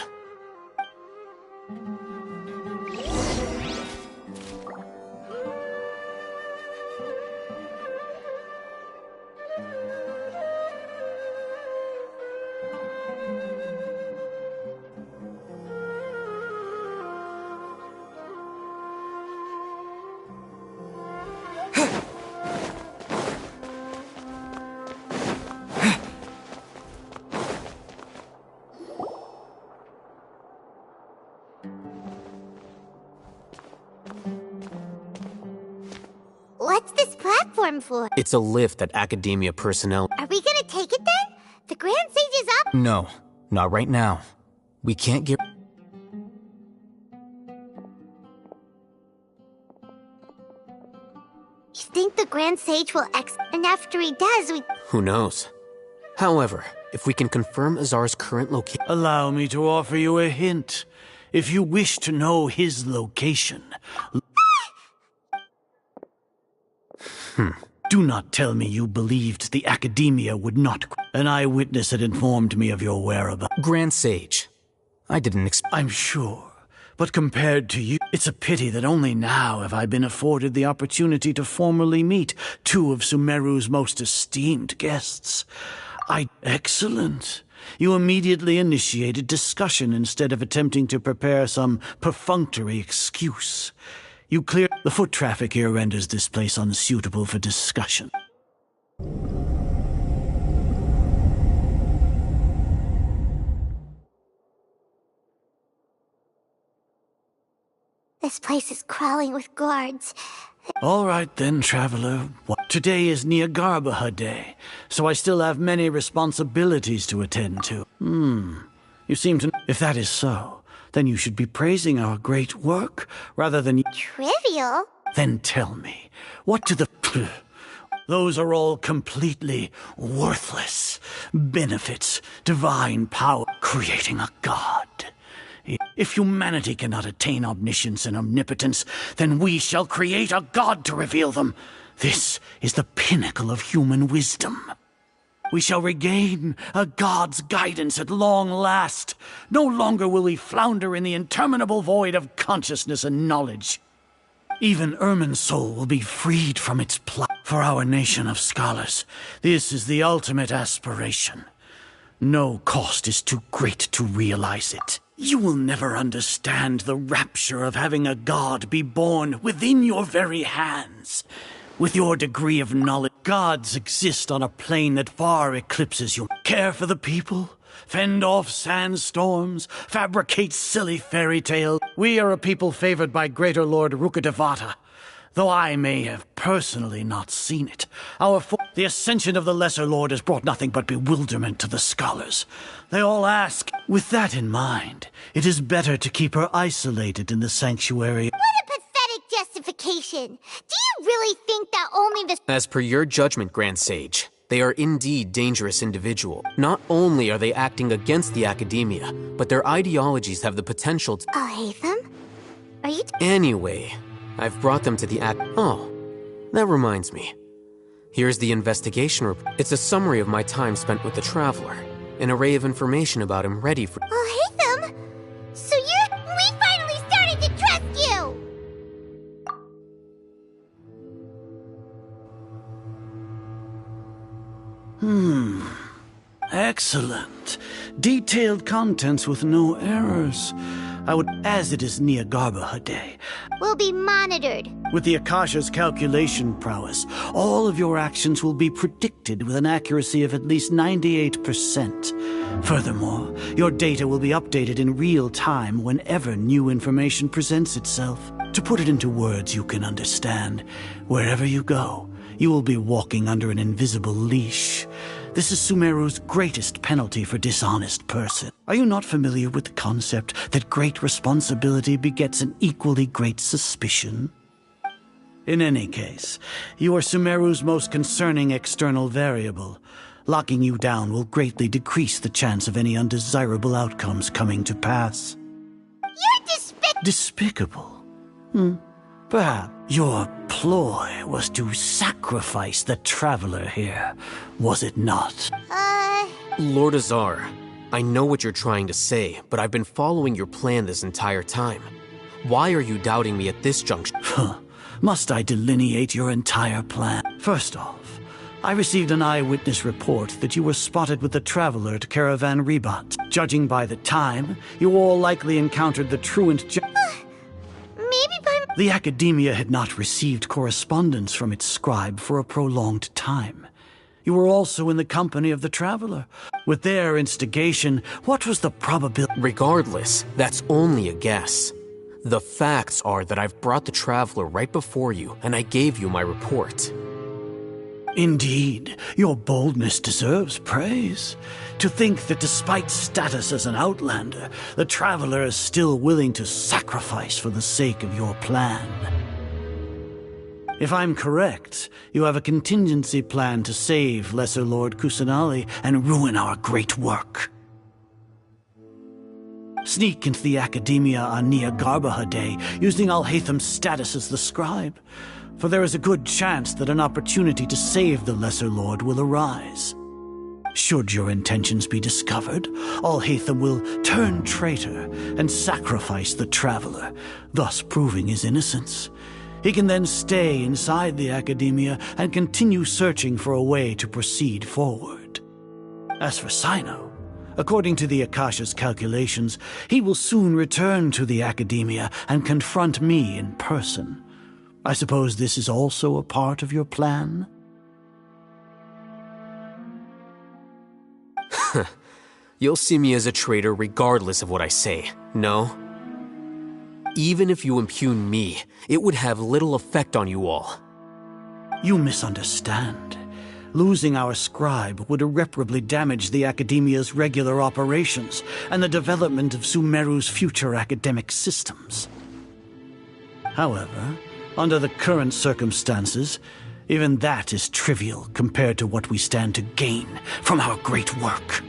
What's this platform for? It's a lift that Academia personnel. Are we gonna take it then? The Grand Sage is up? No, not right now. We can't get... You think the Grand Sage will and after he does, we... Who knows? However, if we can confirm Azar's current location... Allow me to offer you a hint. If you wish to know his location... Do not tell me you believed the Academia would not... An eyewitness had informed me of your whereabouts. Grand Sage. I didn't expect... I'm sure. But compared to you, it's a pity that only now have I been afforded the opportunity to formally meet two of Sumeru's most esteemed guests. Excellent. You immediately initiated discussion instead of attempting to prepare some perfunctory excuse. You clear... The foot traffic here renders this place unsuitable for discussion. This place is crawling with guards. All right then, traveler. Today is Niagarbaha Day, so I still have many responsibilities to attend to. You seem to... If that is so, then you should be praising our great work, rather than... Trivial? Then tell me, what do the... Those are all completely worthless benefits, divine power, creating a god. If humanity cannot attain omniscience and omnipotence, then we shall create a god to reveal them. This is the pinnacle of human wisdom. We shall regain a god's guidance at long last. No longer will we flounder in the interminable void of consciousness and knowledge. Even Irminsul will be freed from its plight. For our nation of scholars, this is the ultimate aspiration. No cost is too great to realize it. You will never understand the rapture of having a god be born within your very hands. With your degree of knowledge, gods exist on a plane that far eclipses you. Care for the people, fend off sandstorms, fabricate silly fairy tales. We are a people favored by Greater Lord Rukadevata. Though I may have personally not seen it, the ascension of the Lesser Lord has brought nothing but bewilderment to the scholars. They all ask, with that in mind, it is better to keep her isolated in the sanctuary. What a pathetic justification! Do you really think that only the... As per your judgment, Grand Sage, they are indeed dangerous individuals. Not only are they acting against the Academia, but their ideologies have the potential to... I'll hate them? Are you... Anyway... I've brought them to the Oh, that reminds me. Here's the investigation report. It's a summary of my time spent with the Traveler. An array of information about him ready for... I'll hate them? So we finally started to trust you! Excellent. Detailed contents with no errors. As it is Niagarbaha Day. Will be monitored. With the Akasha's calculation prowess, all of your actions will be predicted with an accuracy of at least 98%. Furthermore, your data will be updated in real time whenever new information presents itself. To put it into words you can understand, wherever you go, you will be walking under an invisible leash. This is Sumeru's greatest penalty for dishonest person. Are you not familiar with the concept that great responsibility begets an equally great suspicion? In any case, you are Sumeru's most concerning external variable. Locking you down will greatly decrease the chance of any undesirable outcomes coming to pass. You're despicable? Perhaps your ploy was to sacrifice the Traveler here, was it not? Lord Azar, I know what you're trying to say, but I've been following your plan this entire time. Why are you doubting me at this junction? Must I delineate your entire plan? First off, I received an eyewitness report that you were spotted with the Traveler at Caravan Ribat. Judging by the time, you all likely encountered the truant... Maybe by... The Academia had not received correspondence from its scribe for a prolonged time. You were also in the company of the Traveler. With their instigation, what was the probability? Regardless, that's only a guess. The facts are that I've brought the Traveler right before you, and I gave you my report. Indeed, your boldness deserves praise. To think that despite status as an outlander, the Traveler is still willing to sacrifice for the sake of your plan. If I'm correct, you have a contingency plan to save Lesser Lord Kusanali and ruin our great work. Sneak into the Academia on Niagarbaha Day, using Alhaitham's status as the scribe, for there is a good chance that an opportunity to save the Lesser Lord will arise. Should your intentions be discovered, Alhaitham will turn traitor and sacrifice the Traveler, thus proving his innocence. He can then stay inside the Academia and continue searching for a way to proceed forward. As for Sino, according to the Akasha's calculations, he will soon return to the Academia and confront me in person. I suppose this is also a part of your plan? You'll see me as a traitor regardless of what I say, no? Even if you impugn me, it would have little effect on you all. You misunderstand. Losing our scribe would irreparably damage the Academia's regular operations and the development of Sumeru's future academic systems. However, under the current circumstances, even that is trivial compared to what we stand to gain from our great work.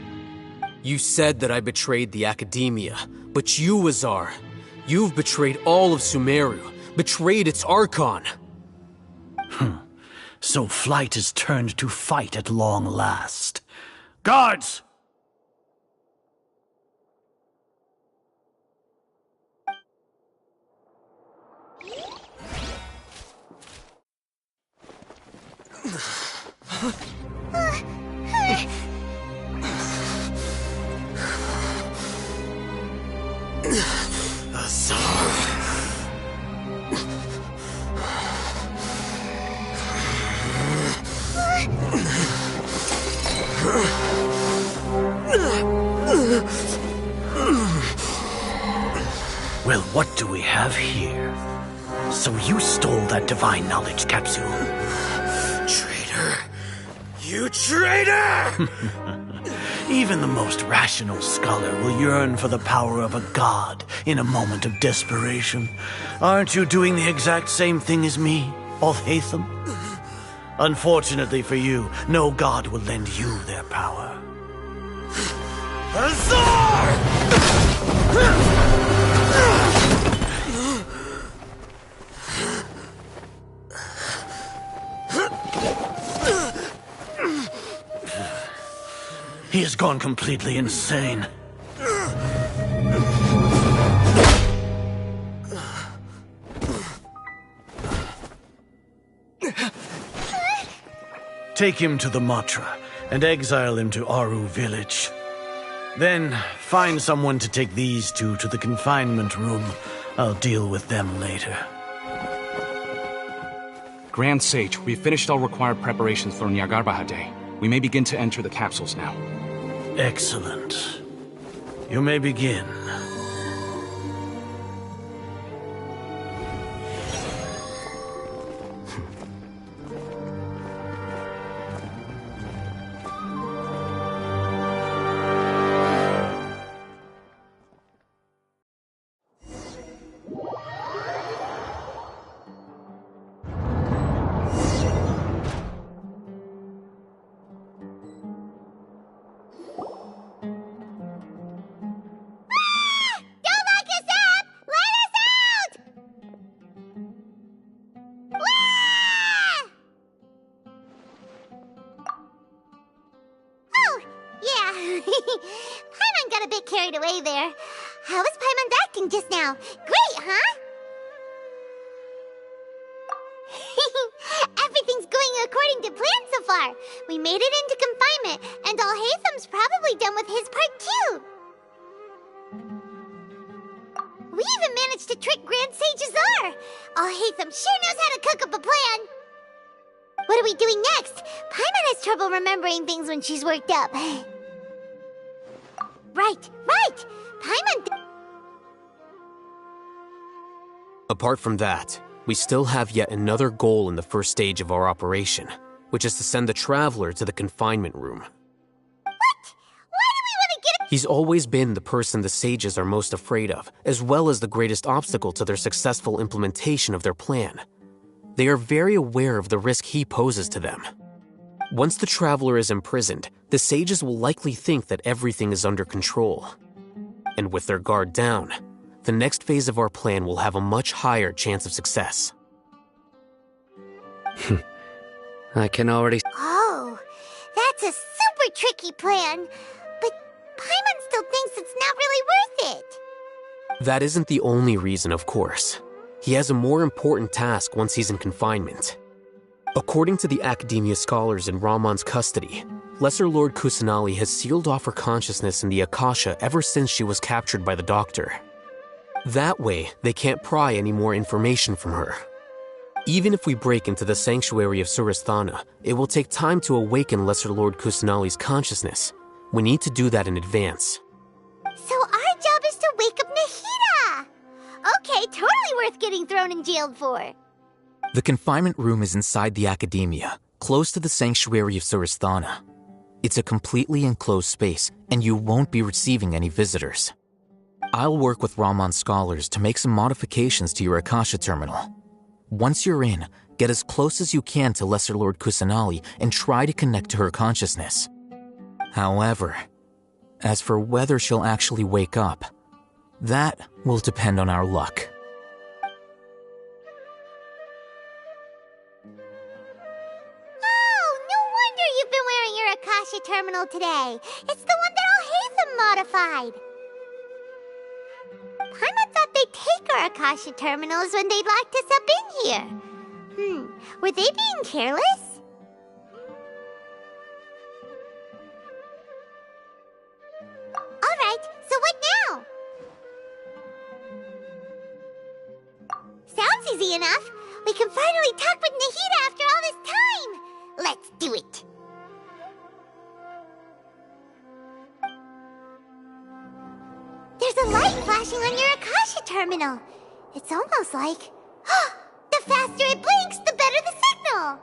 You said that I betrayed the Academia, but you, Azar, you've betrayed all of Sumeru, betrayed its Archon. So flight is turned to fight at long last. Guards! Well, what do we have here? So you stole that divine knowledge capsule. Traitor! You traitor! Even the most rational scholar will yearn for the power of a god in a moment of desperation. Aren't you doing the exact same thing as me, Alhaitham? Unfortunately for you, no god will lend you their power. Azar! He has gone completely insane. Take him to the Matra and exile him to Aru village. Then find someone to take these two to the confinement room. I'll deal with them later. Grand Sage, we've finished all required preparations for Niagarbaha Day. We may begin to enter the capsules now. Excellent. You may begin. Paimon got a bit carried away there. How was Paimon acting just now? Great, huh? Everything's going according to plan so far. We made it into confinement, and Alhaitham's probably done with his part too. We even managed managed to trick Grand Sage Azar. Hatham sure knows how to cook up a plan. What are we doing next? Paimon has trouble remembering things when she's worked up. Right. Paimon... Apart from that, we still have yet another goal in the first stage of our operation, which is to send the Traveler to the confinement room. What? Why do we want to get... He's always been the person the sages are most afraid of, as well as the greatest obstacle to their successful implementation of their plan. They are very aware of the risk he poses to them. Once the Traveler is imprisoned, the sages will likely think that everything is under control. And with their guard down, the next phase of our plan will have a much higher chance of success. I can already... Oh, that's a super tricky plan. But Paimon still thinks it's not really worth it. That isn't the only reason, of course. He has a more important task once he's in confinement. According to the Academia scholars in Ramon's custody, Lesser Lord Kusanali has sealed off her consciousness in the Akasha ever since she was captured by the Doctor. That way, they can't pry any more information from her. Even if we break into the sanctuary of Surasthana, it will take time to awaken Lesser Lord Kusanali's consciousness. We need to do that in advance. So our job is to wake up Nahida! Okay, totally worth getting thrown in jail for. The confinement room is inside the Academia, close to the sanctuary of Surasthana. It's a completely enclosed space, and you won't be receiving any visitors. I'll work with Ramon's scholars to make some modifications to your Akasha terminal. Once you're in, get as close as you can to Lesser Lord Kusanali and try to connect to her consciousness. However, as for whether she'll actually wake up, that will depend on our luck. Oh, no wonder you've been wearing your Akasha terminal today. It's the one that Al-Hatham modified. Paimon thought they'd take our Akasha terminals when they locked us up in here. Were they being careless? Alright, so what now? Sounds easy enough. We can finally talk with Nahida after all this time. Let's do it. There's a light flashing on your Akasha terminal. It's almost like... the faster it blinks, the better the signal.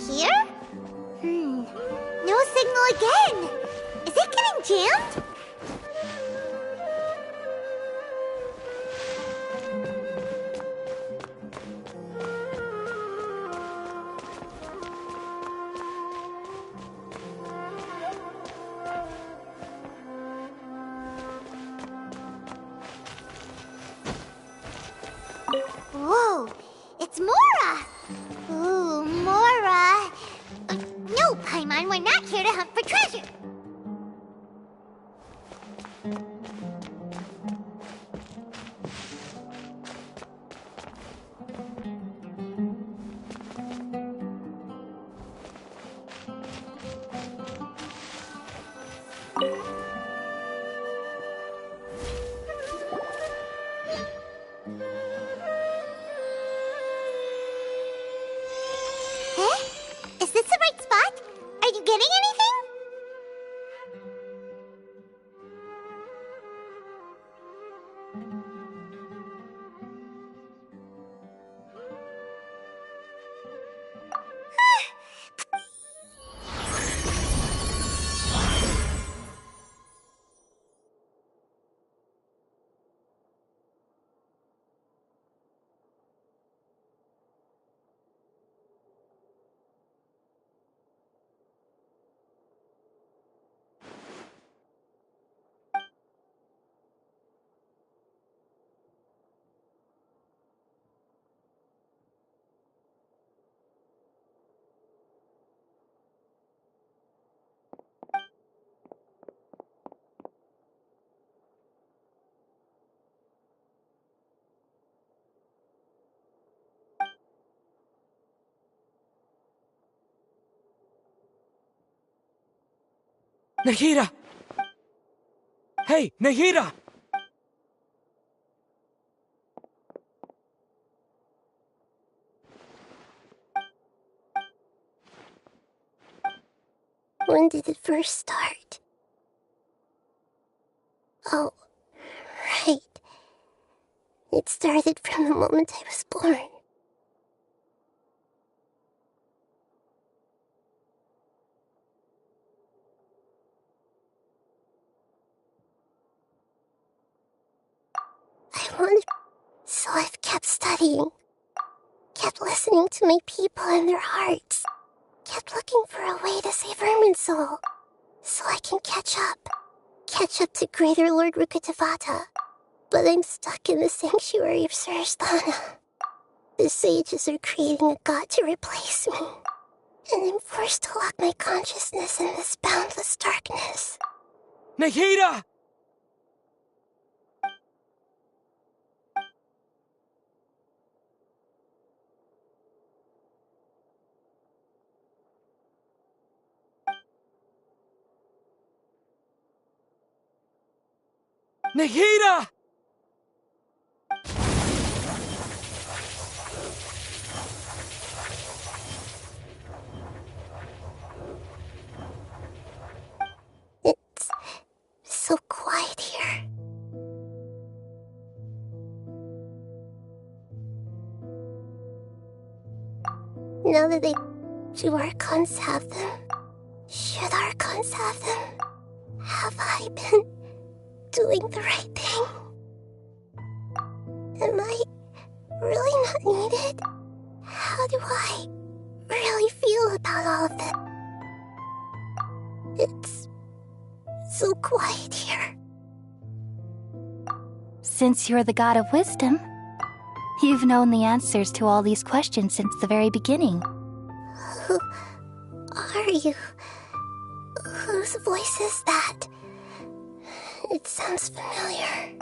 Here? No signal again. Is it getting jammed? it's Mora! Ooh, Mora! No, Paimon, we're not here to hunt for treasure! Is this the right spot? Are you getting anything? Nahida! Hey, Nahida! When did it first start? Oh, right. It started from the moment I was born. I wanted, so I've kept studying, kept listening to my people and their hearts, kept looking for a way to save Irminsul, so I can catch up to Greater Lord Rukkhadevata. But I'm stuck in the sanctuary of Surasthana. The sages are creating a god to replace me, and I'm forced to lock my consciousness in this boundless darkness. Nahida! Nahida! It's so quiet here. Now that do Archons have them? Should Archons have them? Have I been doing the right thing? Am I really not needed? How do I really feel about all of this? It's so quiet here. Since you're the god of wisdom, you've known the answers to all these questions since the very beginning. Who are you? Whose voice is that? It sounds familiar.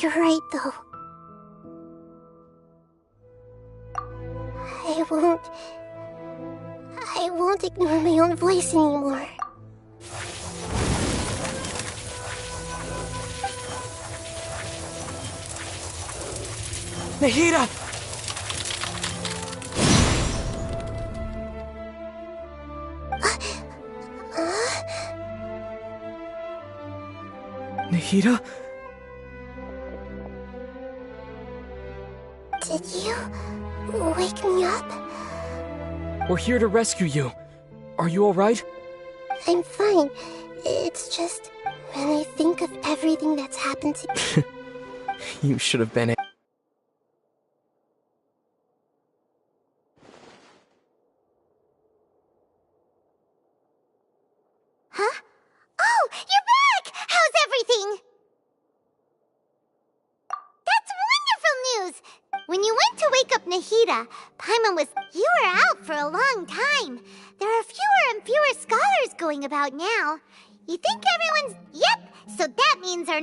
You're right, though. I won't ignore my own voice anymore. Nahida! Nahida? Did you wake me up? We're here to rescue you. Are you alright? I'm fine. It's just when I think of everything that's happened to me. You should have been. Huh? Oh, you're back! How's everything? That's wonderful news! We Nahida. Paimon was... You were out for a long time. There are fewer and fewer scholars going about now. You think everyone's... Yep, so that means our...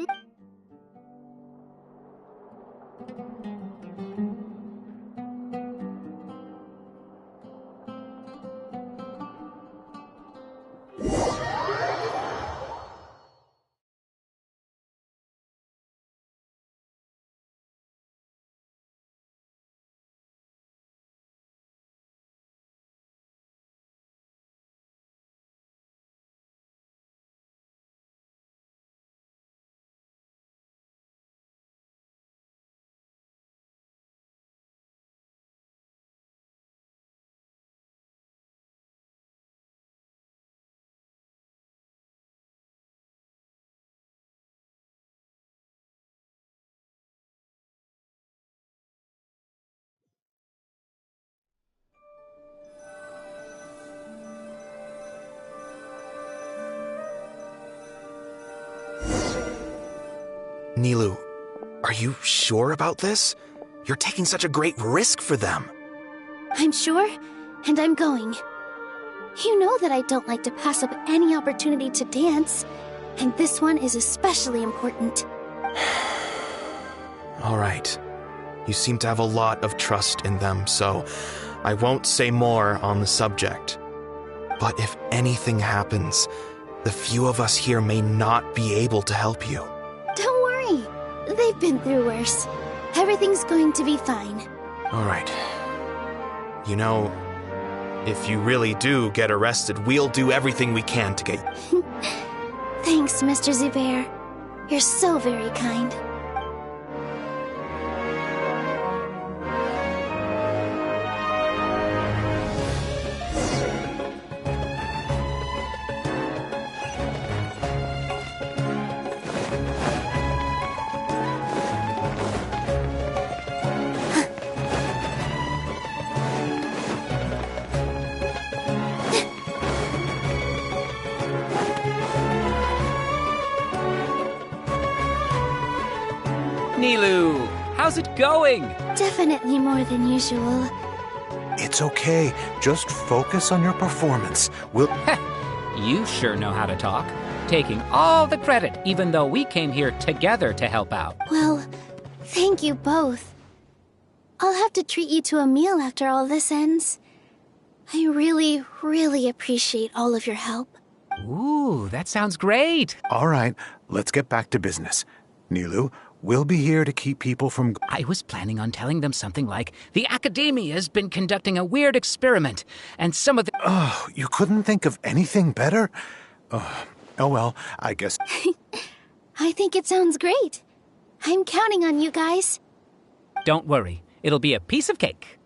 Nilou, are you sure about this? You're taking such a great risk for them. I'm sure, and I'm going. You know that I don't like to pass up any opportunity to dance, and this one is especially important. All right. You seem to have a lot of trust in them, so I won't say more on the subject. But if anything happens, the few of us here may not be able to help you. Don't worry. They've been through worse. Everything's going to be fine. All right. You know, if you really do get arrested, we'll do everything we can to get... Thanks, Mr. Zubair. You're so very kind. Nilou, how's it going? Definitely more than usual. It's okay. Just focus on your performance. You sure know how to talk. Taking all the credit, even though we came here together to help out. Well, thank you both. I'll have to treat you to a meal after all this ends. I really, really appreciate all of your help. Ooh, that sounds great. All right, let's get back to business. Nilou, we'll be here to keep people from... I was planning on telling them something like, the Academia's been conducting a weird experiment, and some of the... Oh, you couldn't think of anything better? Oh well, I guess... I think it sounds great. I'm counting on you guys. Don't worry, it'll be a piece of cake.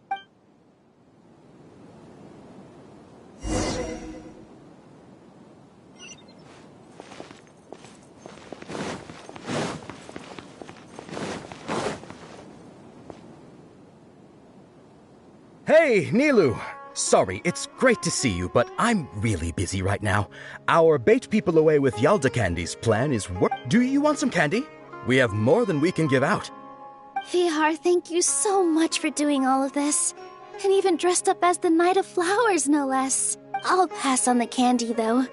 Hey, Nilou! Sorry, it's great to see you, but I'm really busy right now. Our Bait People Away with Yalda Candy's plan is work. Do you want some candy? We have more than we can give out. Vihar, thank you so much for doing all of this. And even dressed up as the Knight of Flowers, no less. I'll pass on the candy, though.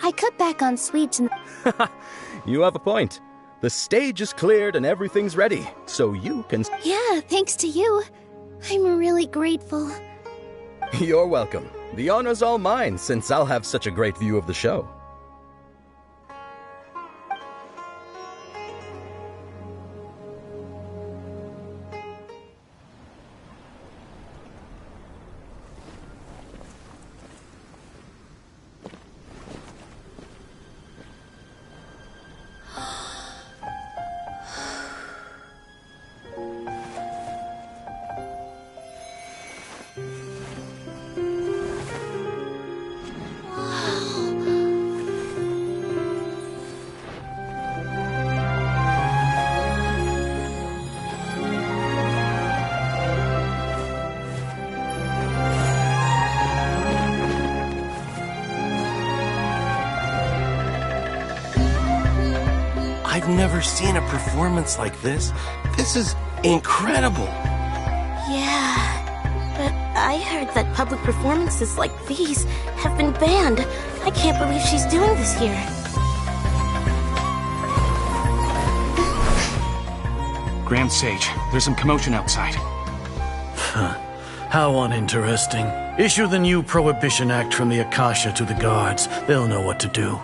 I cut back on sweets and... You have a point. The stage is cleared and everything's ready, so you can... Yeah, thanks to you. I'm really grateful. You're welcome. The honor's all mine, since I'll have such a great view of the show. I've never seen a performance like this. This is incredible. Yeah, but I heard that public performances like these have been banned. I can't believe she's doing this here. Grand Sage, there's some commotion outside. How uninteresting. Issue the new Prohibition Act from the Akasha to the guards. They'll know what to do.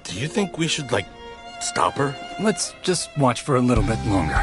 Do you think we should, stop her? Let's just watch for a little bit longer.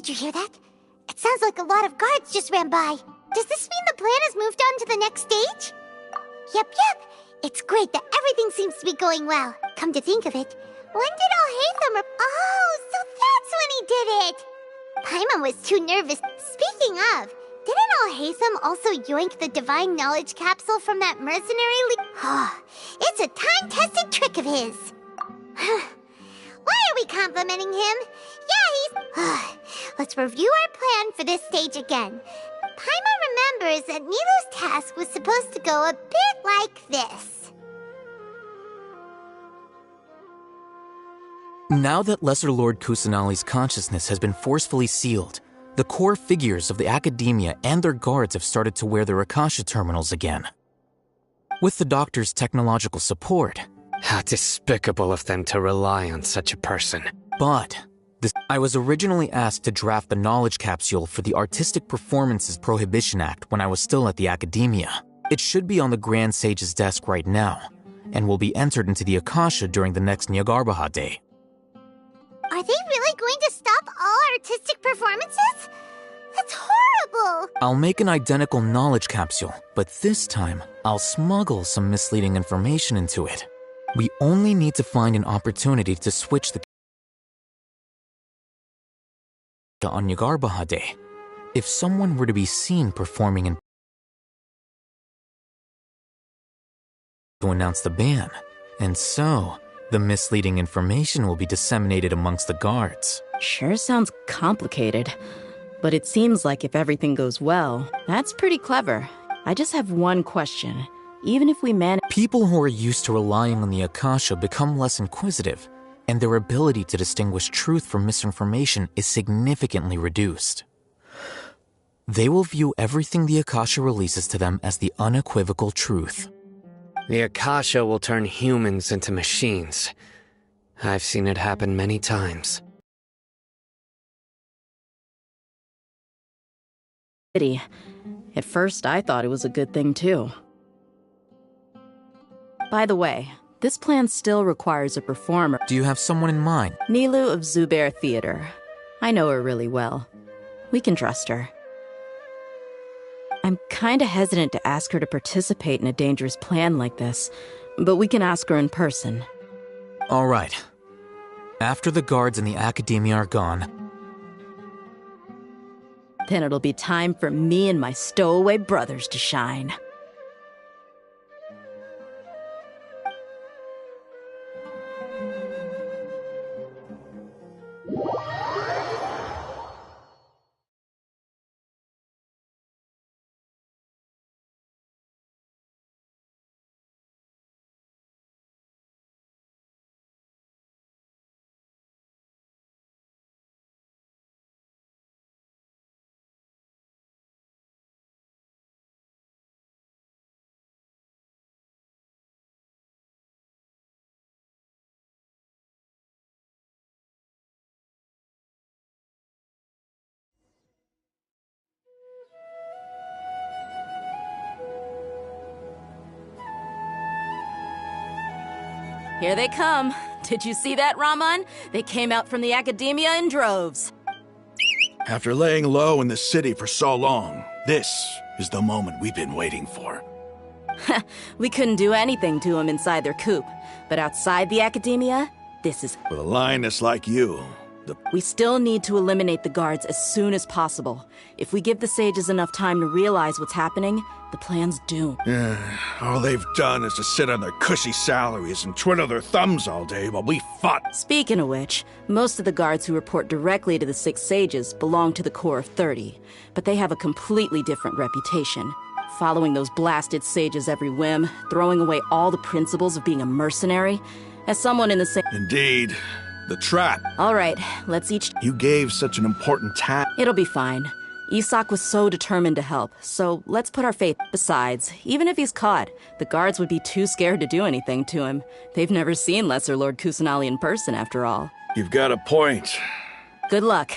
Did you hear that? It sounds like a lot of guards just ran by. Does this mean the plan has moved on to the next stage? Yep. It's great that everything seems to be going well. Come to think of it, when did Al-Haytham Oh, so that's when he did it! Paimon was too nervous. Speaking of, didn't Al-Haytham also yoink the Divine Knowledge Capsule from that mercenary it's a time-tested trick of his. Why are we complimenting him? Yeah, he's... Let's review our plan for this stage again. Paimon remembers that Nilou's task was supposed to go a bit like this. Now that Lesser Lord Kusanali's consciousness has been forcefully sealed, the core figures of the Academia and their guards have started to wear their Akasha terminals again. With the Doctor's technological support... How despicable of them to rely on such a person. But... I was originally asked to draft the knowledge capsule for the Artistic Performances Prohibition Act when I was still at the Academia. It should be on the Grand Sage's desk right now, and will be entered into the Akasha during the next Nyagarbaha Day. Are they really going to stop all artistic performances? That's horrible! I'll make an identical knowledge capsule, but this time, I'll smuggle some misleading information into it. We only need to find an opportunity to switch the on Nyagarbaha Day. If someone were to be seen performing in to announce the ban, and so the misleading information will be disseminated amongst the guards. Sure sounds complicated, but it seems like if everything goes well, that's pretty clever. I just have one question. Even if we manage... People who are used to relying on the Akasha become less inquisitive, and their ability to distinguish truth from misinformation is significantly reduced. They will view everything the Akasha releases to them as the unequivocal truth. The Akasha will turn humans into machines. I've seen it happen many times. At first, I thought it was a good thing, too. By the way, this plan still requires a performer. Do you have someone in mind? Nilou of Zubair Theater. I know her really well. We can trust her. I'm kinda hesitant to ask her to participate in a dangerous plan like this, but we can ask her in person. All right. After the guards and the Academia are gone, then it'll be time for me and my stowaway brothers to shine. Here they come. Did you see that, Raman? They came out from the academia in droves. After laying low in the city for so long, this is the moment we've been waiting for. We couldn't do anything to them inside their coop. But outside the academia, this is... With a lioness like you, We still need to eliminate the guards as soon as possible. If we give the sages enough time to realize what's happening, the plan's doomed. all they've done is to sit on their cushy salaries and twiddle their thumbs all day while we fought. Speaking of which, most of the guards who report directly to the 6 sages belong to the core of 30, but they have a completely different reputation. Following those blasted sages every whim, throwing away all the principles of being a mercenary. As someone in the same... Indeed. The trap. All right, let's each... You gave such an important task. It'll be fine. Isak was so determined to help, so let's put our faith... Besides, even if he's caught, the guards would be too scared to do anything to him. They've never seen Lesser Lord Kusanali in person, after all. You've got a point. Good luck.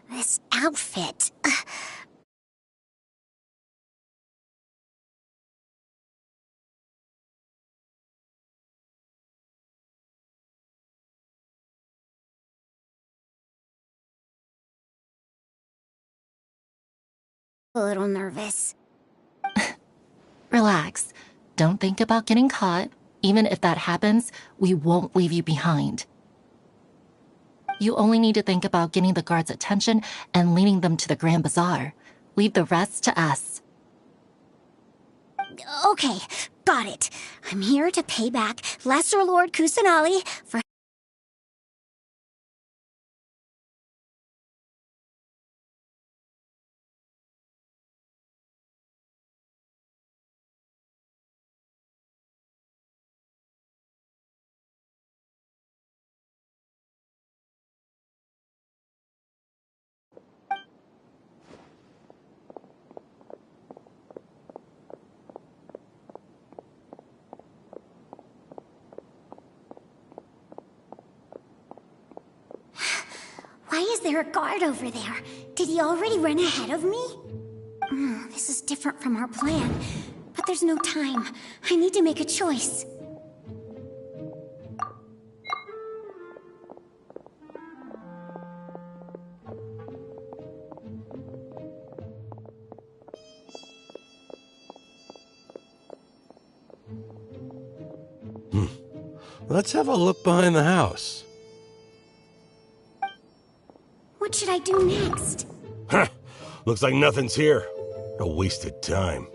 This outfit. A little nervous. Relax. Don't think about getting caught. Even if that happens, we won't leave you behind. You only need to think about getting the guards' attention and leading them to the Grand Bazaar. Leave the rest to us. Okay, got it. I'm here to pay back Lesser Lord Kusanali for... Why is there a guard over there? Did he already run ahead of me? This is different from our plan. But there's no time. I need to make a choice. Let's have a look behind the house. What should I do next? Huh. Looks like nothing's here. A wasted time.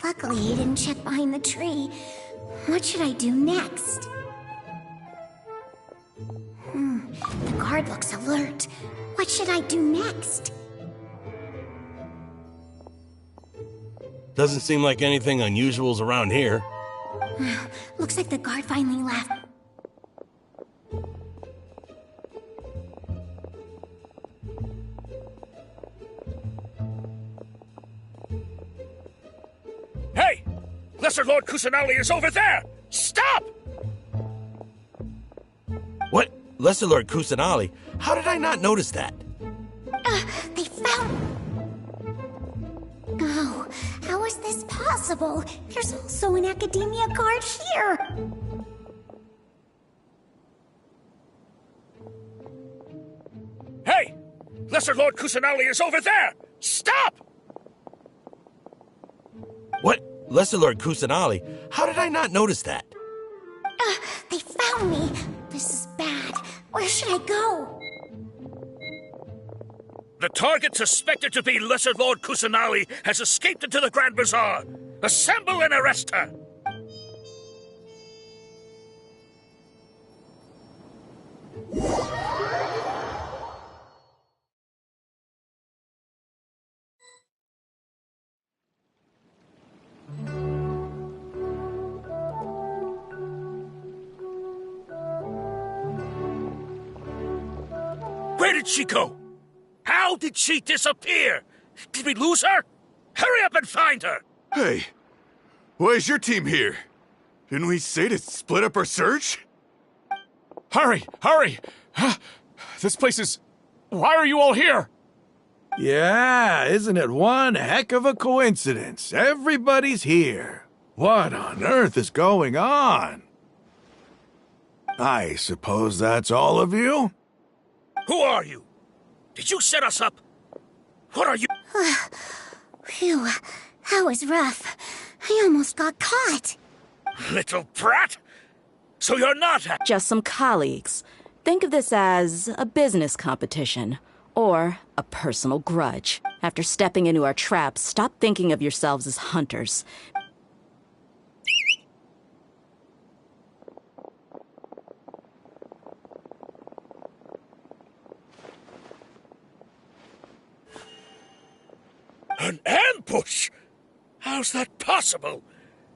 Luckily, he didn't check behind the tree. What should I do next? The guard looks alert. What should I do next? Doesn't seem like anything unusual's around here. Looks like the guard finally left. Hey! Lesser Lord Kusanali is over there! Stop! What? Lesser Lord Kusanali? How did I not notice that? They found... Oh, how is this possible? There's also an academia guard here! Hey! Lesser Lord Kusanali is over there! Stop! What? Lesser Lord Kusanali? How did I not notice that? They found me! This is bad. Where should I go? The target suspected to be Lesser Lord Kusanali has escaped into the Grand Bazaar. Assemble and arrest her! Where did she go? How did she disappear? Did we lose her? Hurry up and find her! Hey, why is your team here? Didn't we say to split up our search? Hurry! Hurry! This place is... Why are you all here? Yeah, isn't it one heck of a coincidence? Everybody's here. What on earth is going on? I suppose that's all of you? Who are you? Did you set us up? What are you? Phew, that was rough. I almost got caught. Little brat? So you're not... Just some colleagues. Think of this as a business competition. Or a personal grudge. After stepping into our traps, stop thinking of yourselves as hunters. An ambush? How's that possible?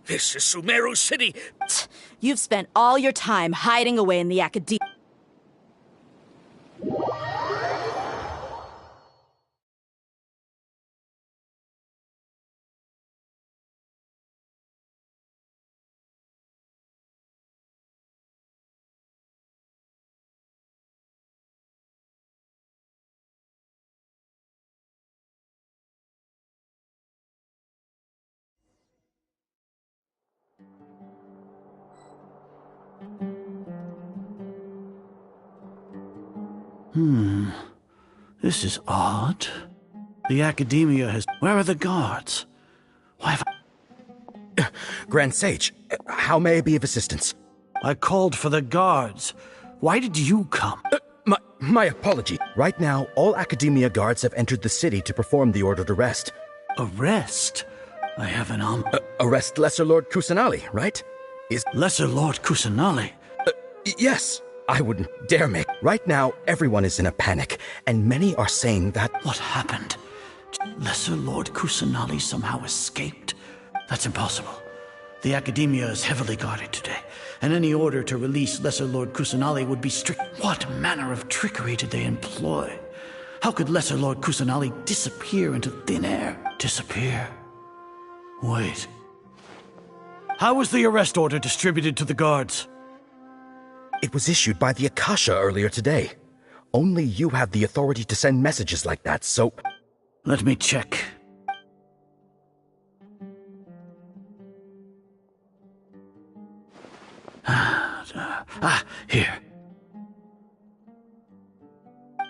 This is Sumeru City. You've spent all your time hiding away in the academia. This is odd. The Academia has... Where are the guards? Why have I... Grand Sage, how may I be of assistance? I called for the guards. Why did you come? My apology. Right now, all Academia guards have entered the city to perform the ordered arrest. Arrest? I have an arrest Lesser Lord Kusanali, right? Is Lesser Lord Kusanali? Yes. I wouldn't dare make... Right now, everyone is in a panic, and many are saying that... What happened? Lesser Lord Kusanali somehow escaped? That's impossible. The Academia is heavily guarded today, and any order to release Lesser Lord Kusanali would be strict. What manner of trickery did they employ? How could Lesser Lord Kusanali disappear into thin air? Disappear? Wait. How was the arrest order distributed to the guards? It was issued by the Akasha earlier today. Only you have the authority to send messages like that, so... Let me check. Here.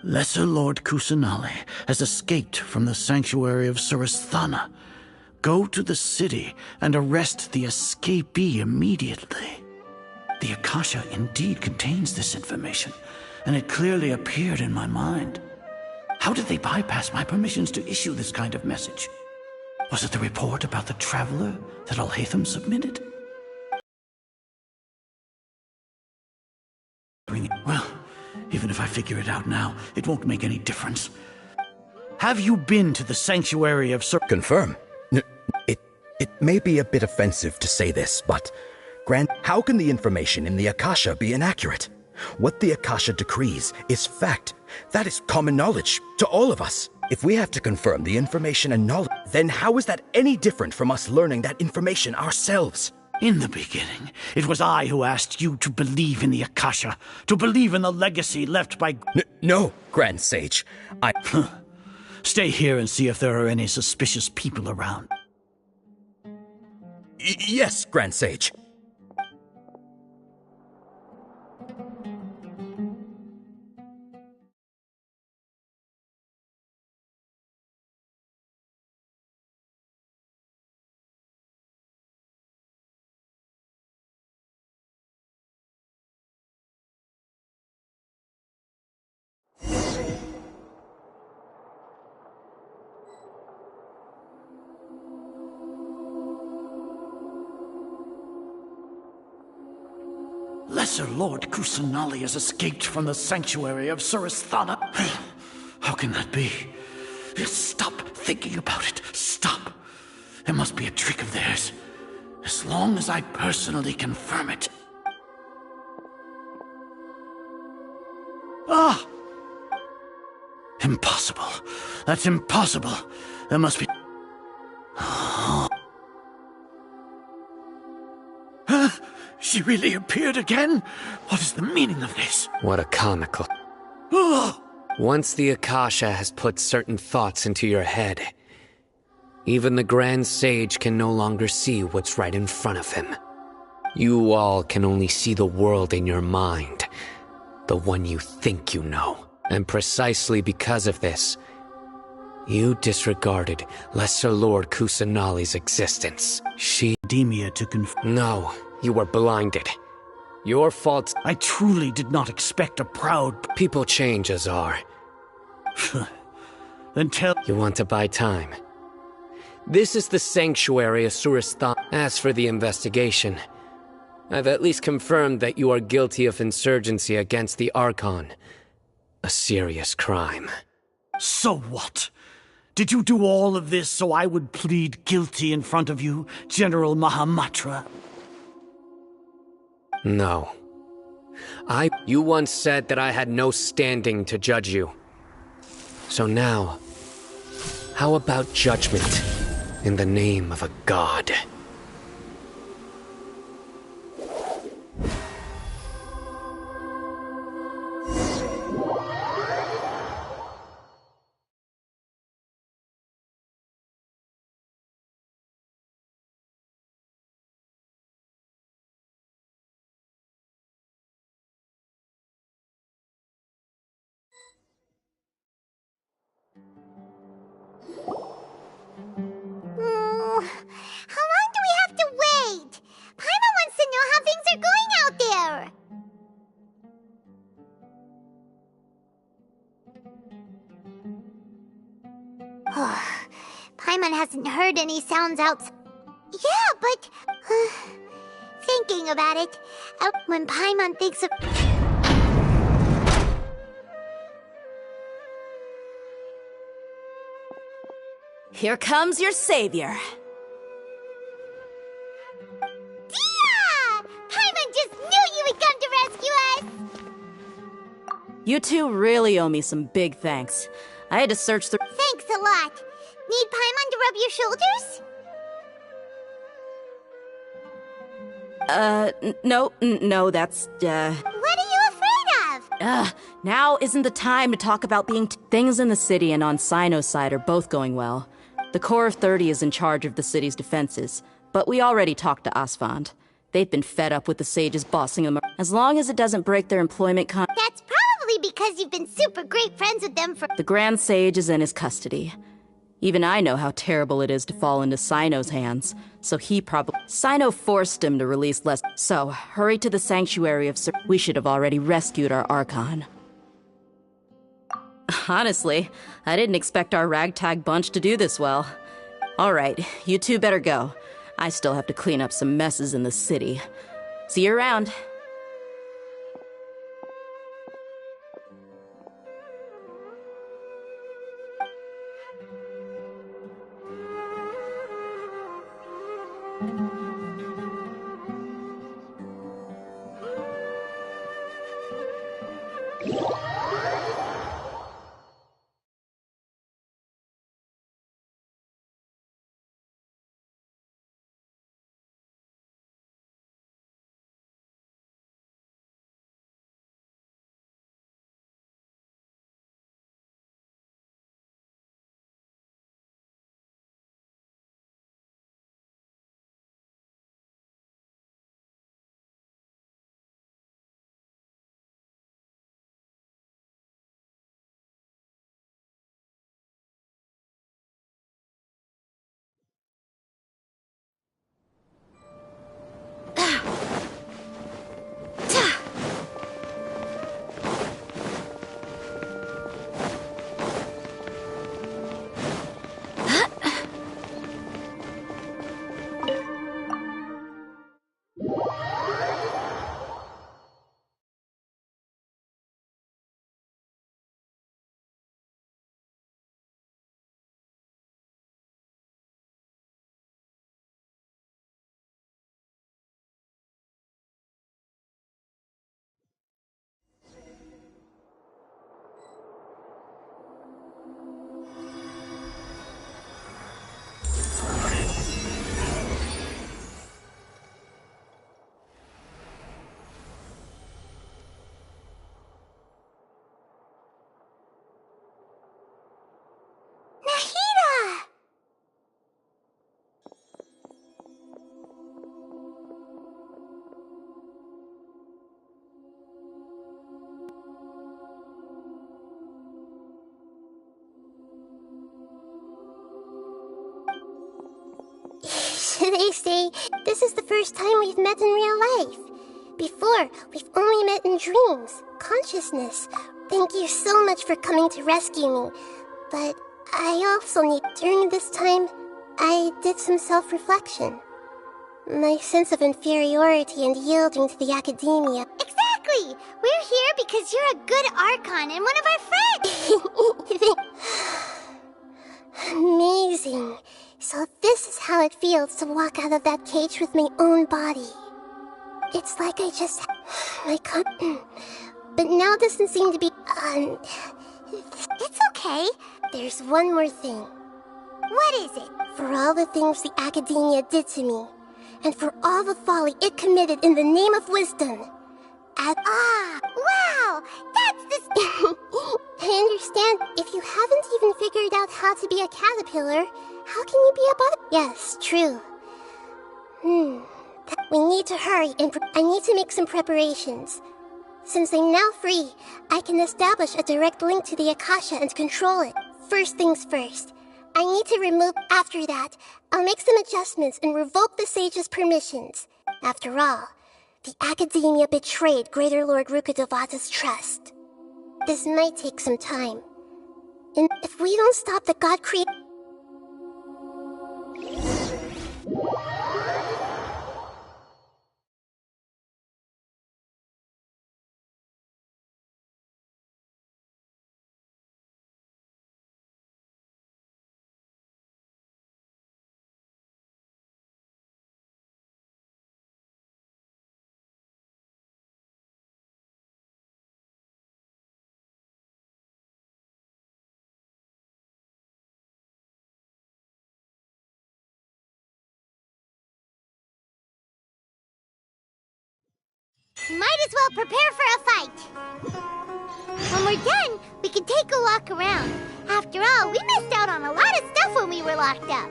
Lesser Lord Kusanali has escaped from the sanctuary of Surasthana. Go to the city and arrest the escapee immediately. The Akasha indeed contains this information, and it clearly appeared in my mind. How did they bypass my permissions to issue this kind of message? Was it the report about the traveler that Alhaitham submitted? Well, even if I figure it out now, it won't make any difference. Have you been to the sanctuary of Confirm. It may be a bit offensive to say this, but... Grant, how can the information in the Akasha be inaccurate? What the Akasha decrees is fact. That is common knowledge to all of us. If we have to confirm the information and knowledge, then how is that any different from us learning that information ourselves? In the beginning, it was I who asked you to believe in the Akasha, to believe in the legacy left by... No, Grand Sage. Stay here and see if there are any suspicious people around. Yes, Grand Sage. Lesser Lord Kusanali has escaped from the sanctuary of Surasthana. How can that be? Stop thinking about it. Stop. It must be a trick of theirs. As long as I personally confirm it. That's impossible. There must be... Huh? She really appeared again? What is the meaning of this? What a comical. Once the Akasha has put certain thoughts into your head, even the Grand Sage can no longer see what's right in front of him. You all can only see the world in your mind, the one you think you know. And precisely because of this, you disregarded Lesser Lord Kusanali's existence. Academia to No, you were blinded. Your fault. I truly did not expect a proud... People change, Azar. Then tell... You want to buy time. This is the sanctuary of Surasthana. As for the investigation, I've at least confirmed that you are guilty of insurgency against the Archon. A serious crime. So what? Did you do all of this so I would plead guilty in front of you, General Mahamatra? No. You once said that I had no standing to judge you. So now, how about judgment in the name of a god? How long do we have to wait? Paimon wants to know how things are going out there. Paimon hasn't heard any sounds out. Yeah, but... thinking about it, when Paimon thinks of... Here comes your savior. Dia! Paimon just knew you would come to rescue us! You two really owe me some big thanks. I had to search through... Thanks a lot. Need Paimon to rub your shoulders? No, that's, What are you afraid of? Now isn't the time to talk about being... Things in the city and on Sino's side are both going well. The Corps of 30 is in charge of the city's defenses, but we already talked to Asfand. They've been fed up with the sages bossing them. As long as it doesn't break their employment That's probably because you've been super great friends with them for... The Grand Sage is in his custody. Even I know how terrible it is to fall into Sino's hands, so he probably... Sino forced him to release less... So, hurry to the Sanctuary of We should have already rescued our Archon. Honestly, I didn't expect our ragtag bunch to do this well. Alright, you two better go. I still have to clean up some messes in the city. See you around. first time we've met in real life. Before, we've only met in dreams, consciousness. Thank you so much for coming to rescue me. But I also need... During this time, I did some self-reflection. My sense of inferiority and yielding to the academia. Exactly! We're here because you're a good Archon and one of our friends! Amazing. So this is how it feels to walk out of that cage with my own body. It's like I just... But now doesn't seem to be... It's okay. There's one more thing. What is it? For all the things the academia did to me, and for all the folly it committed in the name of wisdom. Wow! That's the... I understand. If you haven't even figured out how to be a caterpillar, how can you be a butterfly? Yes, true. We need to hurry, and I need to make some preparations. Since I'm now free, I can establish a direct link to the Akasha and control it. First things first. I need to remove... After that, I'll make some adjustments and revoke the sage's permissions. After all, the academia betrayed Greater Lord Rukkhadevata's trust. This might take some time. And if we don't stop the god create... Might as well prepare for a fight. When we're done, we can take a walk around. After all, we missed out on a lot of stuff when we were locked up.